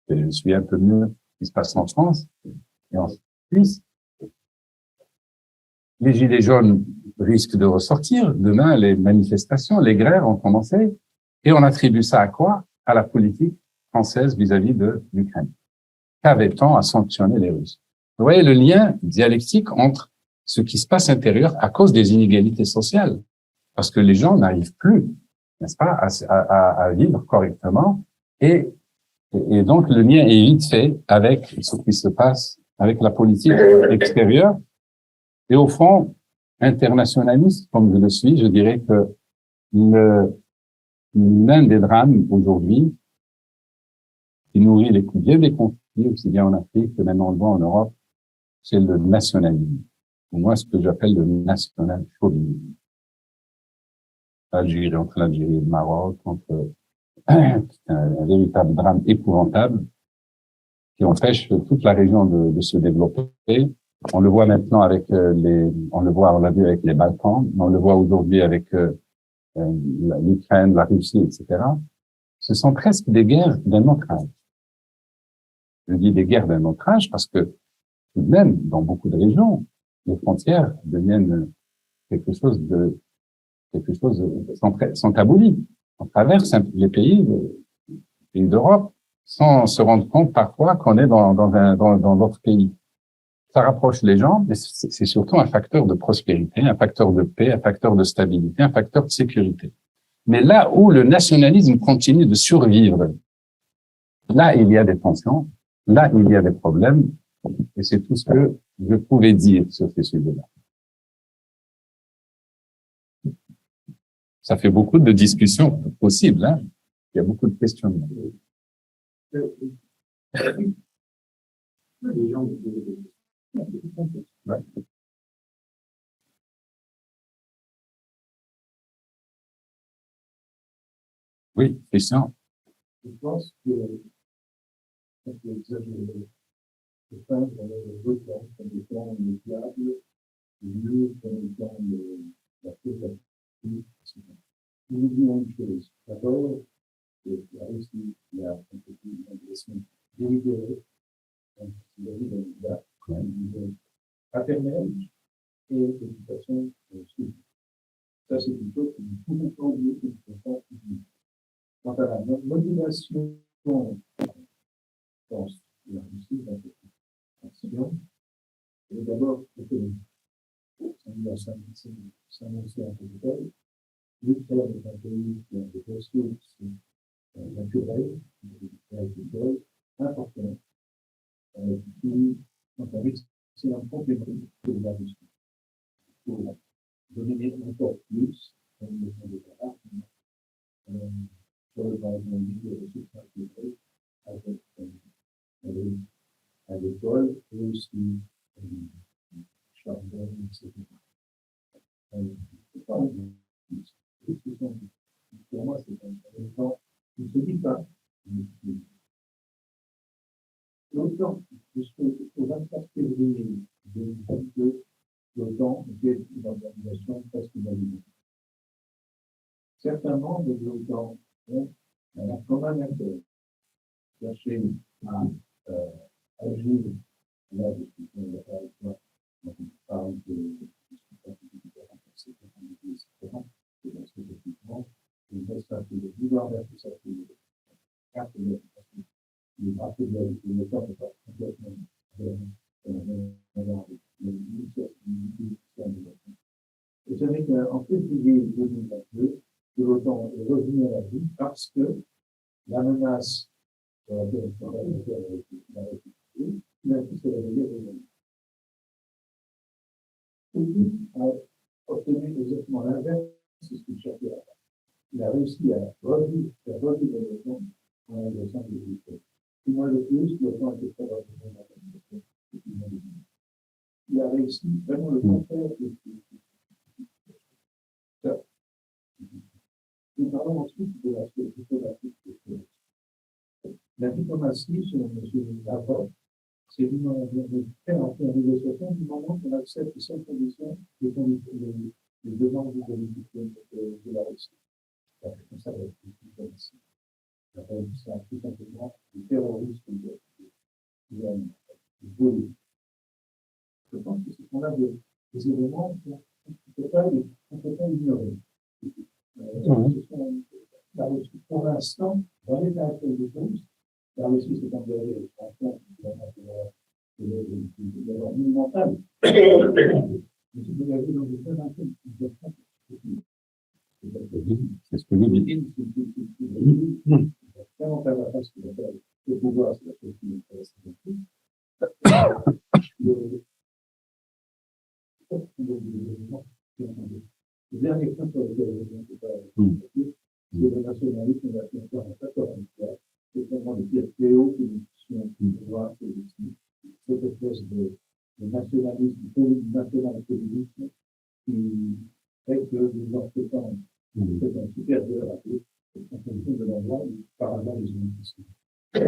je suis un peu mieux ce qui se passe en France et en Suisse. Les gilets jaunes risquent de ressortir. Demain, les manifestations, les grèves ont commencé. Et on attribue ça à quoi? À la politique française vis-à-vis de l'Ukraine. Qu'avait-on à sanctionner les Russes? Vous voyez le lien dialectique entre ce qui se passe intérieur à cause des inégalités sociales. Parce que les gens n'arrivent plus, n'est-ce pas, à vivre correctement. Et donc, le lien est vite fait avec ce qui se passe avec la politique extérieure. Et au fond, internationaliste, comme je le suis, je dirais que l'un des drames aujourd'hui, qui nourrit bien des conflits, aussi bien en Afrique que maintenant on le voit en Europe, c'est le nationalisme. Pour moi, ce que j'appelle le national-chauvinisme. Entre l'Algérie et le Maroc, entre un véritable drame épouvantable qui empêche toute la région de se développer. On le voit maintenant avec on l'a vu avec les Balkans, on le voit aujourd'hui avec l'Ukraine, la Russie, etc. Ce sont presque des guerres d'un autre âge. Je dis des guerres d'un autre âge parce que tout de même, dans beaucoup de régions, les frontières deviennent quelque chose sont abolies. On traverse les pays d'Europe sans se rendre compte parfois qu'on est dans d'autres pays. Ça rapproche les gens, mais c'est surtout un facteur de prospérité, un facteur de paix, un facteur de stabilité, un facteur de sécurité. Mais là où le nationalisme continue de survivre, là il y a des tensions, là il y a des problèmes, et c'est tout ce que je pouvais dire sur ces sujets-là. Ça fait beaucoup de discussions possibles, hein. Il y a beaucoup de questions. Ouais. Oui, Christian. Je pense que on peut exagérer. Je pense qu'on a deux temps, comme le temps fiable, mieux comme le temps de la préparation, etc. Nous oublions une chose. D'abord, la Russie, il y a une agression délibérée, donc il y a eu un niveau paternel et l'éducation suivie. Ça, c'est une chose que nous pouvons pas oublier, que nous ne pouvons pas oublier. Quant à la motivation, je pense, de la Russie dans cette action, est d'abord économique. Ça annonçait un peu de temps. L'Ukraine est un pays qui a des ressources naturelles, agricoles importantes, qui sont un excellent complément de la Russie. Pour donner encore plus, comme le font les Arabes, sur le plan des ressources naturelles, à l'école et aussi charbon, etc. Pour moi, c'est un temps qui ne se dit pas. Longtemps, jusqu'au 24 février 2022, l'OTAN était une organisation presque inhabitée. Certains membres de l'OTAN ont un commun intérêt, chercher à agir, là, je suis d'accord avec toi, quand on parle de et parce que effectivement, le message de vouloir mettre ça sur les cartes de les marques de l'OTAN n'est pas complètement et ce n'est qu'en février 2022 que l'OTAN est revenu à la vie parce que la menace sur laquelle on a été il a pu se réveiller réellement. Poutine a obtenu exactement l'inverse de ce qu'il cherchait à faire. Il a réussi à revivre l'OTAN en agressant les Ukrainiens. Et moi, le plus, l'OTAN était très rapidement il a réussi vraiment le contraire de ça. Nous parlons ensuite de l'aspect diplomatique. La diplomatie, selon M. Lavrov, c'est de faire entrer en négociation du moment qu'on accepte sans condition les demandes de la Russie. Comme ça, la diplomatie. C'est tout simplement le terrorisme de voler. Je pense que c'est qu'on a des éléments qu'on ne peut pas ignorer. La Russie, pour l'instant, dans l'état actuel des choses, la Russie s'est engagée en France de leur monumental. Mais c'est engagé dans des très intimes. C'est ce que nous dit. Vraiment pas la face que le pouvoir, c'est la chose qui m'intéresse beaucoup. Le dernier point sur lequel je ne peux pas c'est le nationalisme et la culture en 1983. C'est vraiment le pire fléau que nous puissions voir cette espèce de nationalisme, de national-communisme qui fait que les enfants sont supérieurs à eux en fonction de l'endroit où par hasard ils ont été.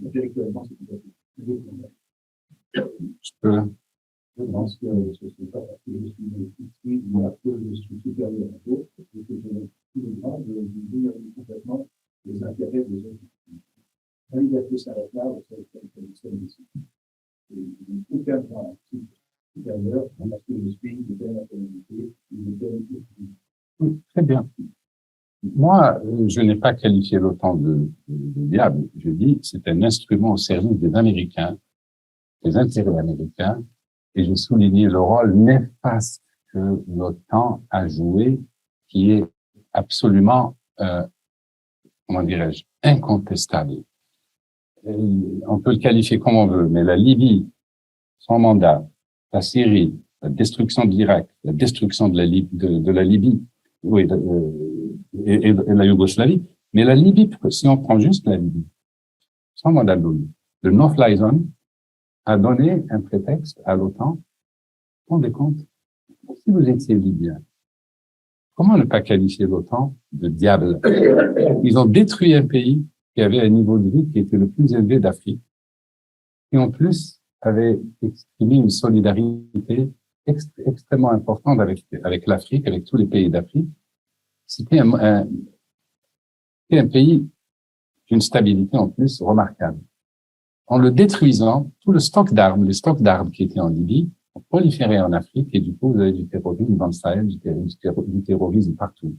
Intellectuellement, c'est tout à fait. Je pense que ce n'est pas parce que je suis ici ou à cause je suis supérieur à d'autres que j'ai tout le droit de dire complètement les intérêts des autres. La liberté s'arrête là, vous savez, comme nous sommes ici. Aucun droit supérieur parce que je suis de telle nationalité ou de telle culture. Oui, très bien. Moi, je n'ai pas qualifié l'OTAN de diable. Je dis c'est un instrument au service des Américains, des intérêts américains, et j'ai souligné le rôle néfaste que l'OTAN a joué, qui est absolument, comment dirais-je, incontestable. Et on peut le qualifier comme on veut, mais la Libye, son mandat, la Syrie, la destruction de l'Irak, la destruction de la Libye, oui, et la Yougoslavie, mais la Libye, si on prend juste la Libye, son mandat de l'ONU, le no-fly zone a donné un prétexte à l'OTAN. Rendez compte, si vous étiez libyen, comment ne pas qualifier l'OTAN de diable? Ils ont détruit un pays qui avait un niveau de vie qui était le plus élevé d'Afrique, et en plus avait exprimé une solidarité extrêmement importante avec l'Afrique, avec tous les pays d'Afrique. C'était un pays d'une stabilité en plus remarquable. En le détruisant, tout le stock d'armes, les stocks d'armes qui étaient en Libye, ont proliféré en Afrique et du coup, vous avez du terrorisme dans le Sahel, du terrorisme partout.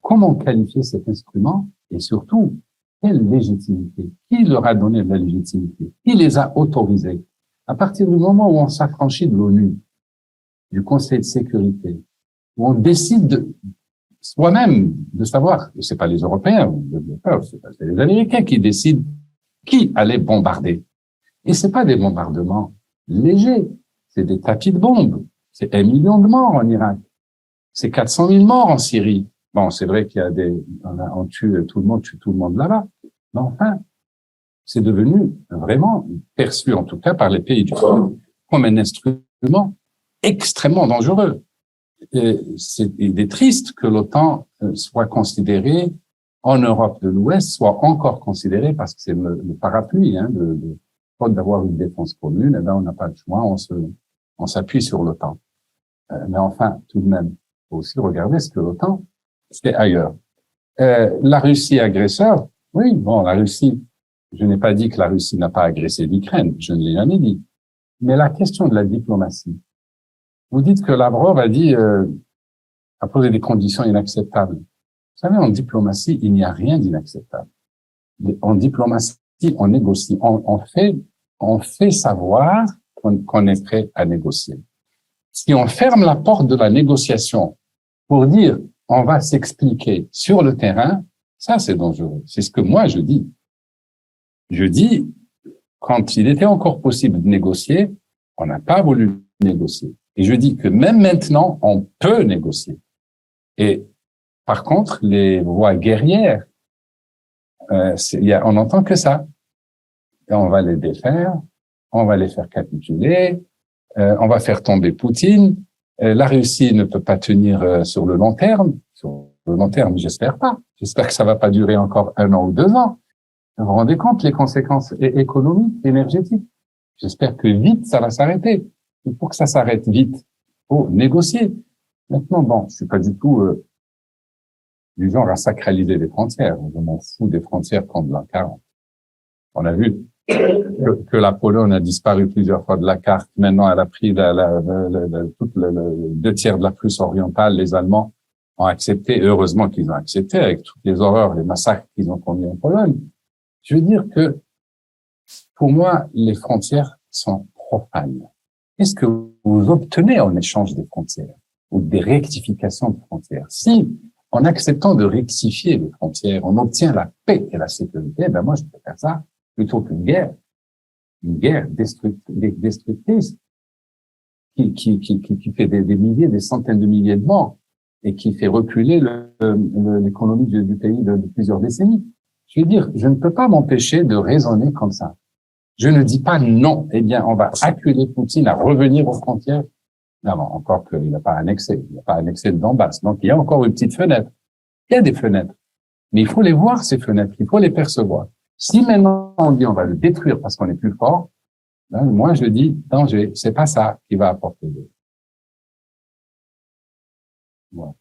Comment qualifier cet instrument et surtout, quelle légitimité? Qui leur a donné de la légitimité? Qui les a autorisés? À partir du moment où on s'affranchit de l'ONU, du Conseil de sécurité, où on décide soi-même de savoir, c'est pas les Européens, c'est les Américains qui décident qui allait bombarder. Et c'est pas des bombardements légers, c'est des tapis de bombes. C'est 1 million de morts en Irak. C'est 400 000 morts en Syrie. Bon, c'est vrai qu'il y a on tue tout le monde là-bas. Mais enfin, c'est devenu vraiment perçu, en tout cas par les pays du Sud, comme un instrument extrêmement dangereux. Il est triste que l'OTAN soit considérée en Europe de l'Ouest, soit encore considérée, parce que c'est le parapluie faute d'avoir une défense commune, eh ben, on n'a pas le choix, on s'appuie sur l'OTAN. Mais enfin, tout de même, faut aussi regarder ce que l'OTAN fait ailleurs. La Russie agresseur, oui, bon, la Russie, je n'ai pas dit que la Russie n'a pas agressé l'Ukraine, je ne l'ai jamais dit. Mais la question de la diplomatie, vous dites que Lavrov a posé des conditions inacceptables. Vous savez, en diplomatie, il n'y a rien d'inacceptable. En diplomatie, on négocie, on fait savoir qu'on est prêt à négocier. Si on ferme la porte de la négociation pour dire on va s'expliquer sur le terrain, ça c'est dangereux. C'est ce que moi je dis. Je dis, quand il était encore possible de négocier, on n'a pas voulu négocier. Et je dis que même maintenant, on peut négocier. Et par contre, les voies guerrières, on n'entend que ça. Et on va les défaire, on va les faire capituler, on va faire tomber Poutine. La Russie ne peut pas tenir sur le long terme. Sur le long terme, j'espère pas. J'espère que ça va pas durer encore 1 an ou 2 ans. Vous vous rendez compte les conséquences économiques, énergétiques? J'espère que vite, ça va s'arrêter. Et pour que ça s'arrête vite, faut négocier. Maintenant, bon, je suis pas du tout du genre à sacraliser les frontières. Je m'en fous des frontières comme de l'an 40. On a vu que la Pologne a disparu plusieurs fois de la carte. Maintenant, elle a pris tout le 2/3 de la Prusse orientale. Les Allemands ont accepté. Heureusement qu'ils ont accepté avec toutes les horreurs, les massacres qu'ils ont commis en Pologne. Je veux dire que, pour moi, les frontières sont profanes. Qu'est-ce que vous obtenez en échange des frontières ou des rectifications de frontières? Si, en acceptant de rectifier les frontières, on obtient la paix et la sécurité, ben moi, je préfère ça plutôt qu'une guerre destructrice qui fait des milliers, des centaines de milliers de morts et qui fait reculer l'économie du pays de plusieurs décennies. Je veux dire, je ne peux pas m'empêcher de raisonner comme ça. Je ne dis pas non. Eh bien, on va acculer Poutine à revenir aux frontières. Non, encore qu'il n'a pas annexé. Il n'a pas annexé le Donbass. Donc, il y a encore une petite fenêtre. Il y a des fenêtres. Mais il faut les voir, ces fenêtres. Il faut les percevoir. Si maintenant on dit on va le détruire parce qu'on est plus fort, ben, moi je dis danger. C'est pas ça qui va apporter de. Voilà.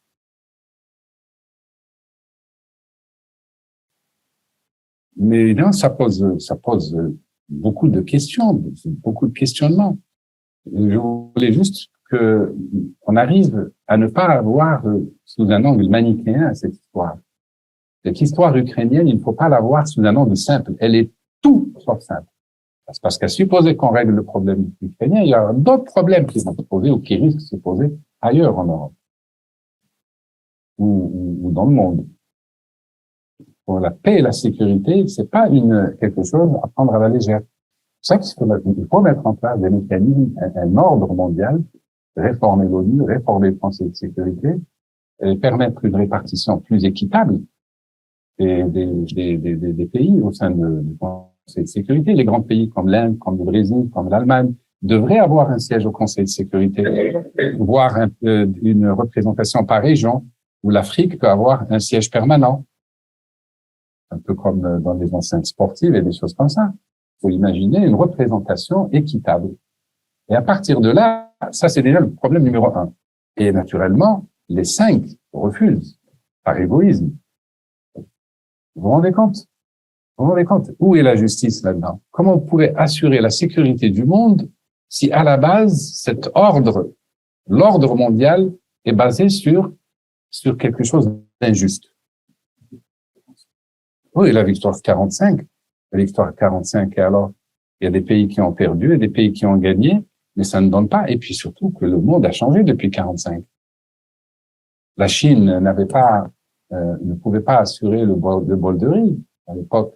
Mais non, ça pose beaucoup de questions, beaucoup de questionnements. Je voulais juste que on arrive à ne pas avoir sous un angle manichéen cette histoire. Cette histoire ukrainienne, il ne faut pas la voir sous un angle simple. Elle est tout sauf simple. Parce qu'à supposer qu'on règle le problème ukrainien, il y a d'autres problèmes qui vont se poser ou qui risquent de se poser ailleurs en Europe ou dans le monde. Pour la paix et la sécurité, c'est pas quelque chose à prendre à la légère. C'est ça qu'il faut mettre en place des mécanismes, un ordre mondial, réformer l'ONU, réformer le Conseil de sécurité, et permettre une répartition plus équitable des pays au sein du Conseil de sécurité. Les grands pays comme l'Inde, comme le Brésil, comme l'Allemagne devraient avoir un siège au Conseil de sécurité, voire une représentation par région, où l'Afrique peut avoir un siège permanent, un peu comme dans les enceintes sportives et des choses comme ça. Il faut imaginer une représentation équitable. Et à partir de là, ça c'est déjà le problème numéro 1. Et naturellement, les 5 refusent, par égoïsme. Vous vous rendez compte? Vous vous rendez compte? Où est la justice là-dedans? Comment on pourrait assurer la sécurité du monde si à la base, l'ordre mondial est basé sur quelque chose d'injuste? Oui, la victoire 45, et alors, il y a des pays qui ont perdu et des pays qui ont gagné, mais ça ne donne pas. Et puis surtout que le monde a changé depuis 45. La Chine ne pouvait pas assurer le bol de riz. À l'époque,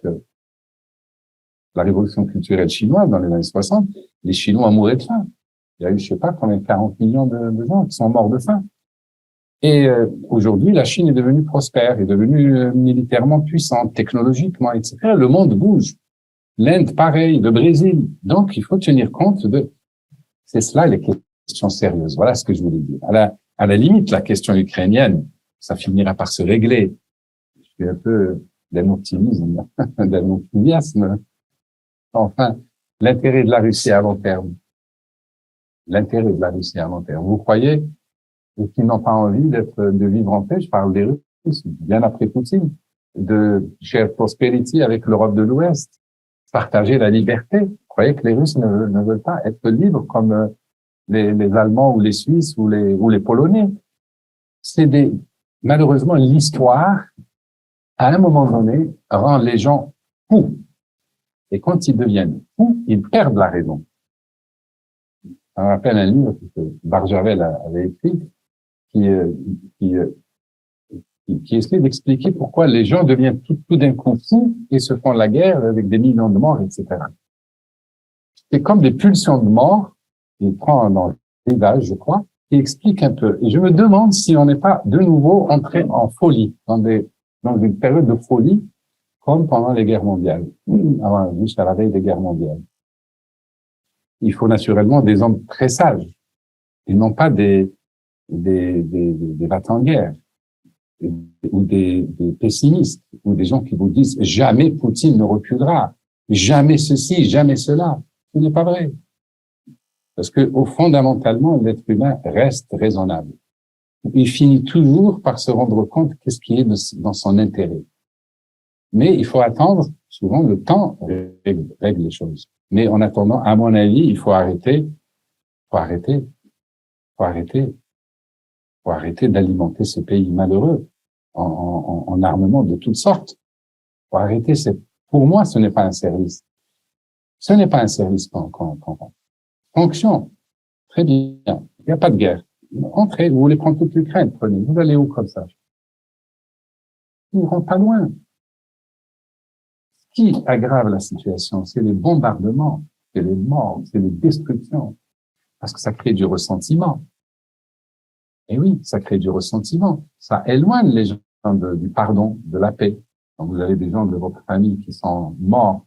la révolution culturelle chinoise, dans les années 60, les Chinois mouraient de faim. Il y a eu, je sais pas combien, 40 millions de gens qui sont morts de faim. Et aujourd'hui, la Chine est devenue prospère, est devenue militairement puissante, technologiquement, etc. Le monde bouge. L'Inde, pareil, le Brésil. Donc, il faut tenir compte c'est cela les questions sérieuses. Voilà ce que je voulais dire. À la limite, la question ukrainienne, ça finira par se régler. Je suis un peu d'un optimisme, d'un optimisme. Enfin, l'intérêt de la Russie à long terme. L'intérêt de la Russie à long terme. Vous croyez qu'ils n'ont pas envie de vivre en paix? Je parle des Russes, bien après Poutine, de share prosperity avec l'Europe de l'Ouest, partager la liberté. Vous croyez que les Russes ne veulent pas être libres comme les Allemands ou les Suisses ou les Polonais? Malheureusement, l'histoire, à un moment donné, rend les gens fous. Et quand ils deviennent fous, ils perdent la raison. Ça me rappelle un livre que Barjavel avait écrit qui essaie d'expliquer pourquoi les gens deviennent tout d'un coup fous et se font la guerre avec des millions de morts, etc. C'est comme des pulsions de mort. Il prend dans le paysage, je crois, et explique un peu. Et je me demande si on n'est pas de nouveau entré en folie, dans une période de folie, comme pendant les guerres mondiales, jusqu'à la veille des guerres mondiales. Il faut naturellement des hommes très sages, et non pas des battants-guerre, ou des pessimistes, ou des gens qui vous disent jamais Poutine ne reculera, jamais ceci, jamais cela. Ce n'est pas vrai. Parce que, fondamentalement, l'être humain reste raisonnable. Il finit toujours par se rendre compte qu'est-ce qui est dans son intérêt. Mais il faut attendre, souvent le temps règle les choses. Mais en attendant, à mon avis, il faut arrêter d'alimenter ce pays malheureux en armement de toutes sortes. Faut arrêter. Pour moi, ce n'est pas un service. Ce n'est pas un service qu'on fonction. Très bien. Il n'y a pas de guerre. Entrez. Vous voulez prendre toute l'Ukraine, prenez. Vous allez où comme ça? Ils ne vont pas loin. Ce qui aggrave la situation, c'est les bombardements, c'est les morts, c'est les destructions. Parce que ça crée du ressentiment. Et oui, ça crée du ressentiment. Ça éloigne les gens du pardon, de la paix. Quand vous avez des gens de votre famille qui sont morts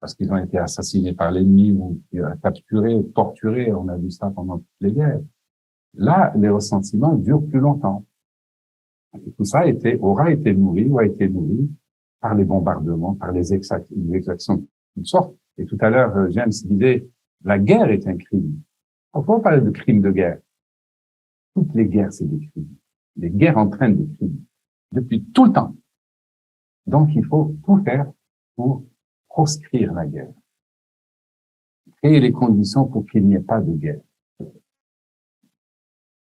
parce qu'ils ont été assassinés par l'ennemi ou capturés, torturés, on a vu ça pendant toutes les guerres. Là, les ressentiments durent plus longtemps. Et tout ça aura été nourri par les bombardements, par les exactions de toutes sortes. Et tout à l'heure, James disait, la guerre est un crime. Pourquoi on parle de crime de guerre? Toutes les guerres, c'est des crimes. Les guerres entraînent des crimes. Depuis tout le temps. Donc, il faut tout faire pour proscrire la guerre. Créer les conditions pour qu'il n'y ait pas de guerre.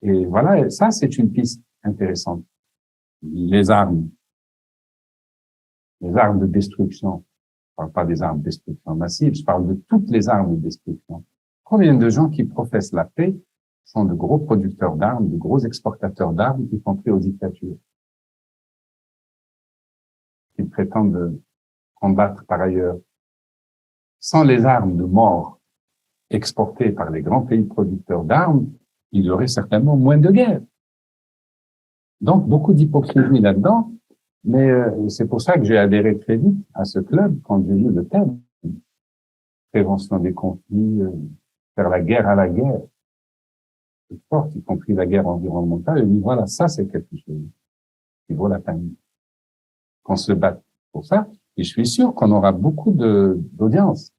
Et voilà, ça, c'est une piste intéressante. Les armes de destruction. Je parle pas des armes de destruction massive, je parle de toutes les armes de destruction. Combien de gens qui professent la paix sont de gros producteurs d'armes, de gros exportateurs d'armes, y compris aux dictatures. Ils prétendent combattre par ailleurs. Sans les armes de mort exportées par les grands pays producteurs d'armes, il y aurait certainement moins de guerres. Donc, beaucoup d'hypocrisie là-dedans, mais c'est pour ça que j'ai adhéré très vite à ce club quand j'ai vu le thème. Prévention des conflits, faire la guerre à la guerre. C'est fort, y compris la guerre environnementale. Et dit, voilà, ça, c'est quelque chose qui vaut la peine qu'on se batte pour ça. Et je suis sûr qu'on aura beaucoup d'audience.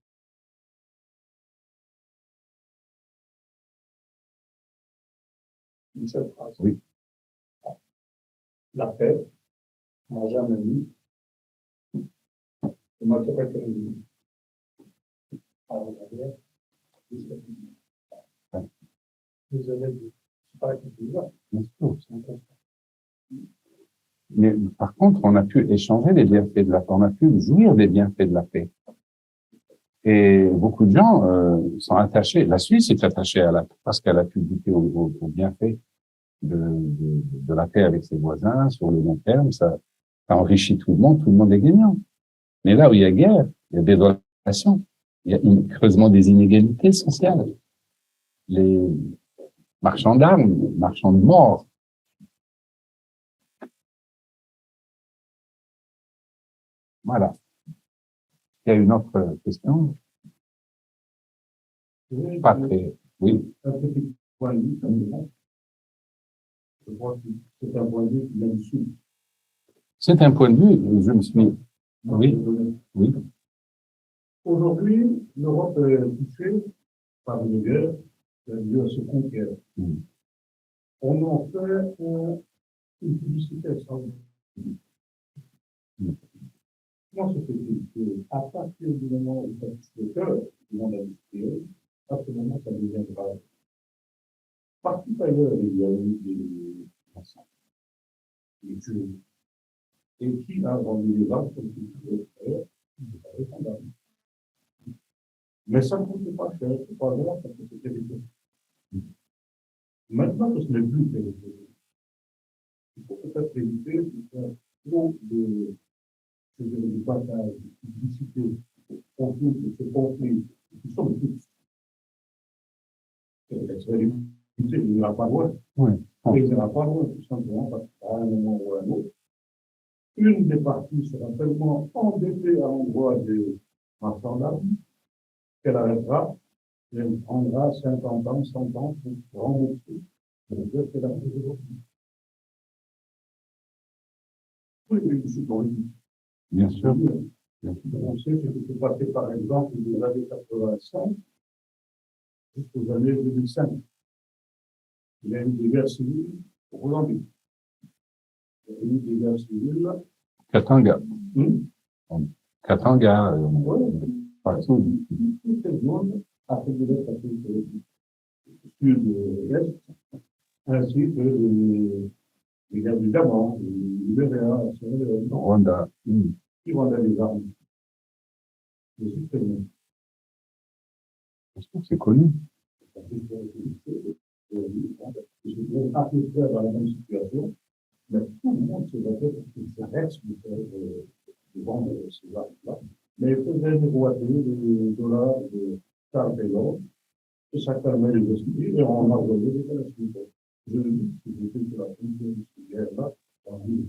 Une seule phrase. Oui. La paix, on n'a jamais vu. C'est moi qui ai préféré. Avec la guerre, vous avez dit, c'est pas la Mais par contre, on a pu échanger les bienfaits de la paix, on a pu jouir des bienfaits de la paix. Et beaucoup de gens sont attachés. La Suisse est attachée à la paix parce qu'elle a pu goûter aux bienfaits de la paix avec ses voisins sur le long terme. Ça enrichit tout le monde est gagnant. Mais là où il y a guerre, il y a désolation, il y a un creusement des inégalités sociales. Les marchands d'armes, marchands de mort. Voilà. Il y a une autre question? Pas très. Oui. Je crois que c'est un point de vue là-dessus. C'est un point de vue, je me suis. Oui. Oui. Aujourd'hui, l'Europe est touchée par une guerre qui a lieu à se conquérir. On en fait une publicité extraordinaire. Comment se fait-il qu'à partir du moment où ça touche le cœur du monde industriel, à ce moment, ça devient grave. Partout ailleurs, il y a eu des tués. Et qui a vendu les armes comme tu pouvais faire, c'est pas répondable. Mais ça ne coûte pas cher, c'est pas grave parce que c'est terrible. Maintenant que ce n'est plus terrible, il faut peut-être éviter de faire trop de batailles, de publicité, autour de ce conflit, qui sont tous. Il n'ira pas loin. Oui. Il n'ira pas loin, tout simplement, parce qu'à un moment ou à un autre, une des parties sera tellement endettée à l'endroit des marchands d'armes qu'elle arrêtera, et elle prendra 50 ans, 100 ans pour rembourser le dette qu'elle a fait aujourd'hui. Oui, oui, je suis convaincu. Bien sûr. On sait ce qui s'est passé, par exemple, des années 85 jusqu'aux années 2005. Il y a eu des guerres civiles au Colombie. Il y a eu des guerres civiles. Katanga. Katanga, partout. Toute cette zone Afrique de l'Est, Afrique du Sud-Est, ainsi que les guerres du Gabon, du Libéria, du Rwanda. Qui vendaient des armes. Les Ukrainiens. C'est connu. À peu près dans la même situation, mais tout le monde se battait pour qu'ils s'arrêtent de vendre ces armes-là. Mais il faisait miroiter les dollars de Charles Taylor, et ça calmait les esprits, et on envoyait des Palestiniens. Je le dis, si j'étais sur la frontière de cette guerre-là, en ville.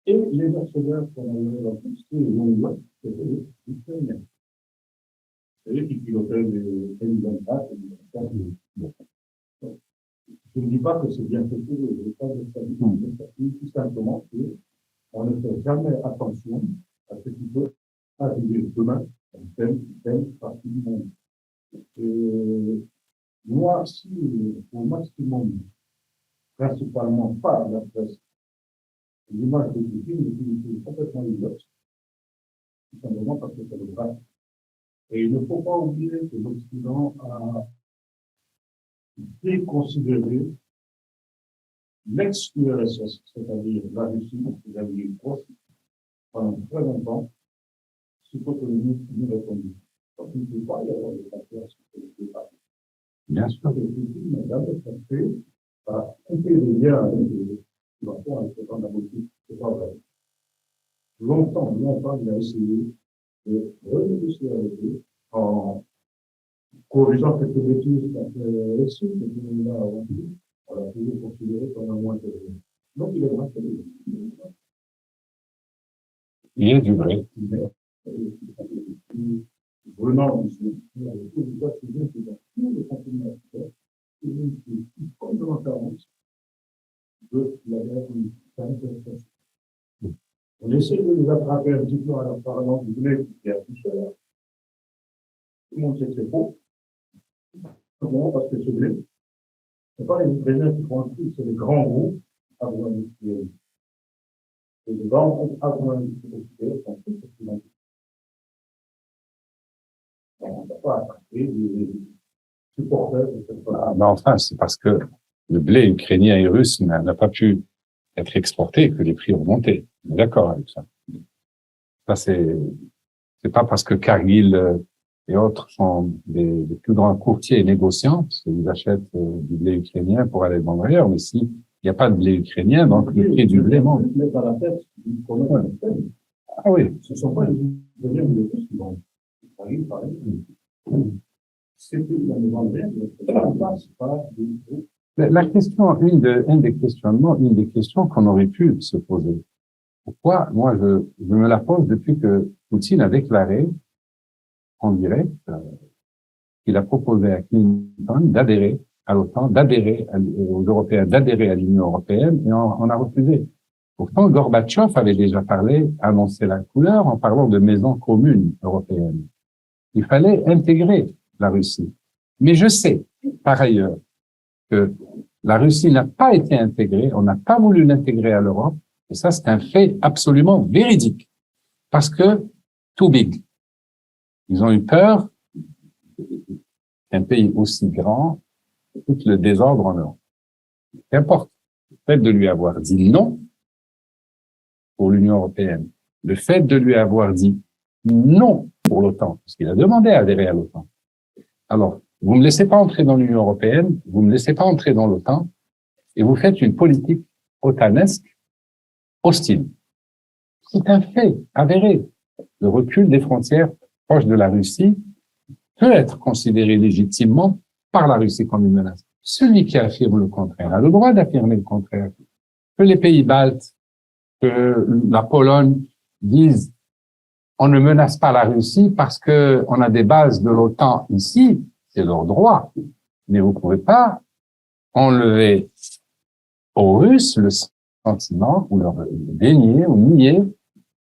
Et les mercenaires qu'on avait dans tout ce monde-là, c'était les Ukrainiens. C'est eux qui pilotaient les M24 et les M24. Je ne dis pas que c'est bien fait pour eux, je ne veux pas dire ça du tout, tout simplement qu'on ne fait jamais attention à ce qui peut arriver demain dans telle partie du monde. Et moi, si au maximum, principalement par la presse, l'image de Poutine est complètement idiote, tout simplement parce que c'est le braque. Et il ne faut pas oublier que l'Occident a déconsidéré l'ex-URSS, c'est-à-dire la Russie, les alliés proches, pendant très longtemps, c'est autonomie nous répondu. Donc il ne peut pas y avoir de facteurs sur le débat. Bien sûr. Le Poutine n'a jamais cherché à couper les liens avec les situations avec les gens d'Abotis. C'est pas vrai. Longtemps, il a essayé de renégocier avec eux en corrigeant quelques bêtises qu'a fait Russie, que nous là avant tout, on l'a toujours considéré comme un moins intelligent. Donc il est moins intelligent. Il y a du vrai. Venant ici, avec tous les accidents qui ont tout le continent africain, c'est une fondamentale de la guerre politique. On essaie de les attraper un petit peu en leur parlant du blé qui est à tout cher. Tout le monde sait que c'est faux. Simplement parce que ce blé, ce n'est pas les Ukrainiens qui font un truc, c'est les grands groupes agro-industriels. Et les grands groupes agro-industriels font tout ce qu'ils ont dit. On ne va pas attraper des supporters de cette façon. Mais enfin, c'est parce que le blé ukrainien et russe n'a pas pu être exporté que les prix ont monté. On est d'accord avec ça. Ça, c'est pas parce que Cargill et autres sont des plus grands courtiers et négociants, parce qu'ils achètent du blé ukrainien pour aller le vendre ailleurs, mais s'il n'y a pas de blé ukrainien, donc le prix du blé monte. Dans la tête du commerce africain. Ah oui. Ce ne sont pas les Ukrainiens ou les Russes qui vendent. Cargill, par exemple. C'est eux qui ne vendent rien, mais ça passe par des groupes. La question, une des questions qu'on aurait pu se poser. Pourquoi? Moi, je me la pose depuis que Poutine a déclaré, en direct, qu'il a proposé à Clinton d'adhérer à l'OTAN, aux Européens d'adhérer à l'Union européenne, et on a refusé. Pourtant, Gorbatchev avait déjà annoncé la couleur en parlant de maison commune européenne. Il fallait intégrer la Russie. Mais je sais, par ailleurs, que la Russie n'a pas été intégrée, on n'a pas voulu l'intégrer à l'Europe, et ça, c'est un fait absolument véridique. Parce que, too big. Ils ont eu peur qu'un pays aussi grand tout le désordre en Europe. Qu'importe. Le fait de lui avoir dit non pour l'Union européenne, le fait de lui avoir dit non pour l'OTAN, parce qu'il a demandé à adhérer à l'OTAN. Alors, vous me laissez pas entrer dans l'Union européenne, vous me laissez pas entrer dans l'OTAN, et vous faites une politique otanesque hostile. C'est un fait avéré. Le recul des frontières proches de la Russie peut être considéré légitimement par la Russie comme une menace. Celui qui affirme le contraire a le droit d'affirmer le contraire. Que les pays baltes, que la Pologne disent on ne menace pas la Russie parce que on a des bases de l'OTAN ici, c'est leur droit. Mais vous ne pouvez pas enlever aux Russes le sentiment ou leur dénier ou nier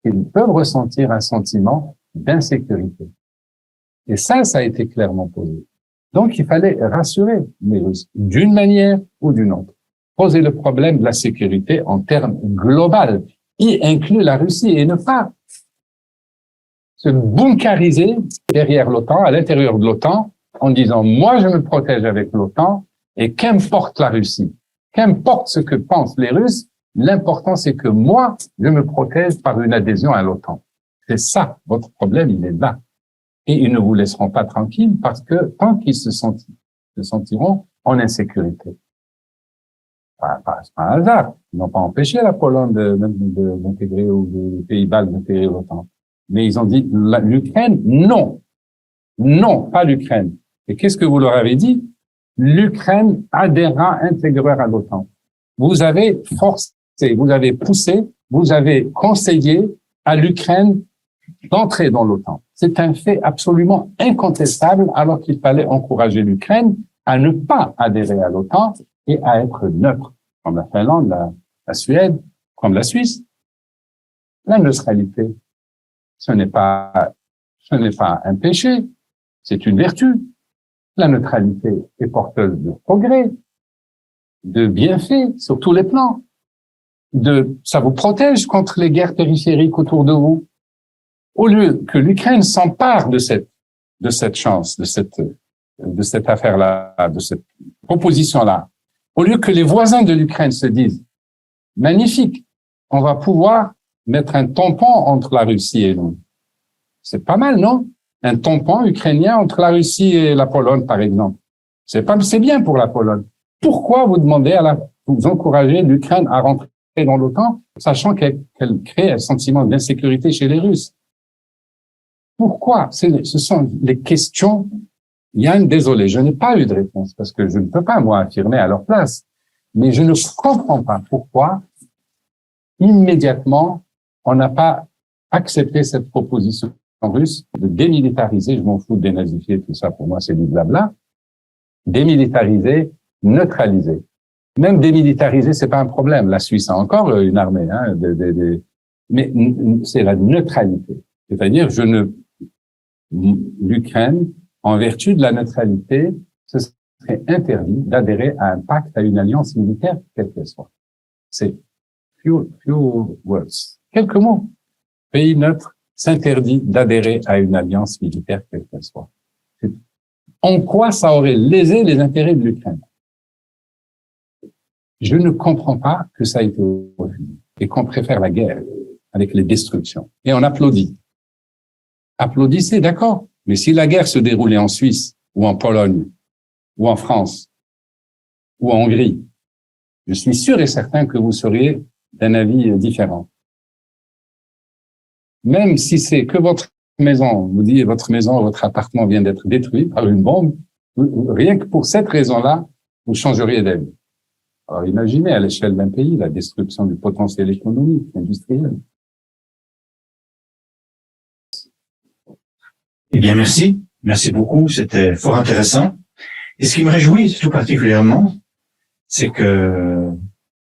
qu'ils peuvent ressentir un sentiment d'insécurité. Et ça a été clairement posé. Donc, il fallait rassurer les Russes d'une manière ou d'une autre. Poser le problème de la sécurité en termes global, y inclut la Russie et ne pas se bunkériser derrière l'OTAN, à l'intérieur de l'OTAN, en disant, moi, je me protège avec l'OTAN et qu'importe la Russie, qu'importe ce que pensent les Russes, l'important, c'est que moi, je me protège par une adhésion à l'OTAN. C'est ça, votre problème, il est là. Et ils ne vous laisseront pas tranquille parce que tant qu'ils se sentiront en insécurité. C'est pas un hasard. Ils n'ont pas empêché la Pologne d'intégrer ou les Pays-Bas d'intégrer l'OTAN. Mais ils ont dit l'Ukraine, non. Non, pas l'Ukraine. Et qu'est-ce que vous leur avez dit? L'Ukraine adhérera, intégrera à l'OTAN. Vous avez forcé, vous avez poussé, vous avez conseillé à l'Ukraine d'entrer dans l'OTAN. C'est un fait absolument incontestable, alors qu'il fallait encourager l'Ukraine à ne pas adhérer à l'OTAN et à être neutre, comme la Finlande, la Suède, comme la Suisse. La neutralité, ce n'est pas un péché, c'est une vertu. La neutralité est porteuse de progrès, de bienfaits sur tous les plans. Ça vous protège contre les guerres périphériques autour de vous. Au lieu que l'Ukraine s'empare de cette chance, de cette affaire-là, de cette proposition-là, au lieu que les voisins de l'Ukraine se disent, magnifique, on va pouvoir mettre un tampon entre la Russie et nous. C'est pas mal, non? Un tampon ukrainien entre la Russie et la Pologne, par exemple. C'est bien pour la Pologne. Pourquoi vous demandez vous encouragez l'Ukraine à rentrer dans l'OTAN, sachant qu'elle crée un sentiment d'insécurité chez les Russes? Pourquoi? Ce sont les questions. Yann, désolé, je n'ai pas eu de réponse parce que je ne peux pas, moi, affirmer à leur place. Mais je ne comprends pas pourquoi, immédiatement, on n'a pas accepté cette proposition russe de démilitariser, je m'en fous de dénazifier, tout ça, pour moi, c'est du blabla. Démilitariser, neutraliser. Même démilitariser, c'est pas un problème. La Suisse a encore une armée, hein, mais c'est la neutralité. C'est-à-dire, l'Ukraine, en vertu de la neutralité, ce serait interdit d'adhérer à un pacte, à une alliance militaire, quelle qu'elle soit. C'est few words. Quelques mots. Pays neutre s'interdit d'adhérer à une alliance militaire, quelle qu'elle soit. En quoi ça aurait lésé les intérêts de l'Ukraine? Je ne comprends pas que ça ait été refusé et qu'on préfère la guerre avec les destructions. Et on applaudit. Applaudissez, d'accord. Mais si la guerre se déroulait en Suisse, ou en Pologne, ou en France, ou en Hongrie, je suis sûr et certain que vous seriez d'un avis différent. Même si c'est que votre maison, vous dites votre maison, votre appartement vient d'être détruit par une bombe, rien que pour cette raison-là, vous changeriez d'avis. Alors imaginez à l'échelle d'un pays la destruction du potentiel économique, industriel. Eh bien, merci. Merci beaucoup. C'était fort intéressant. Et ce qui me réjouit tout particulièrement, c'est que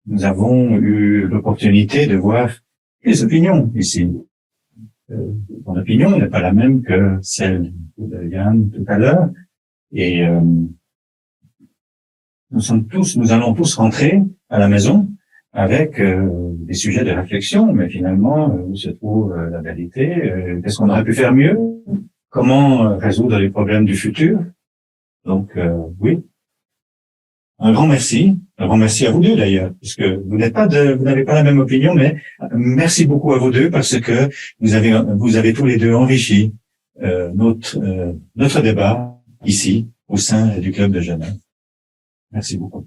nous avons eu l'opportunité de voir les opinions ici. Mon opinion n'est pas la même que celle de Yann tout à l'heure. Et nous allons tous rentrer à la maison avec des sujets de réflexion, mais finalement, où se trouve la vérité? Qu'est-ce qu'on aurait pu faire mieux? Comment résoudre les problèmes du futur? Donc, oui. Un grand merci à vous deux d'ailleurs, puisque vous n'avez pas la même opinion, mais merci beaucoup à vous deux parce que vous avez tous les deux enrichi notre débat ici au sein du club de Genève. Merci beaucoup.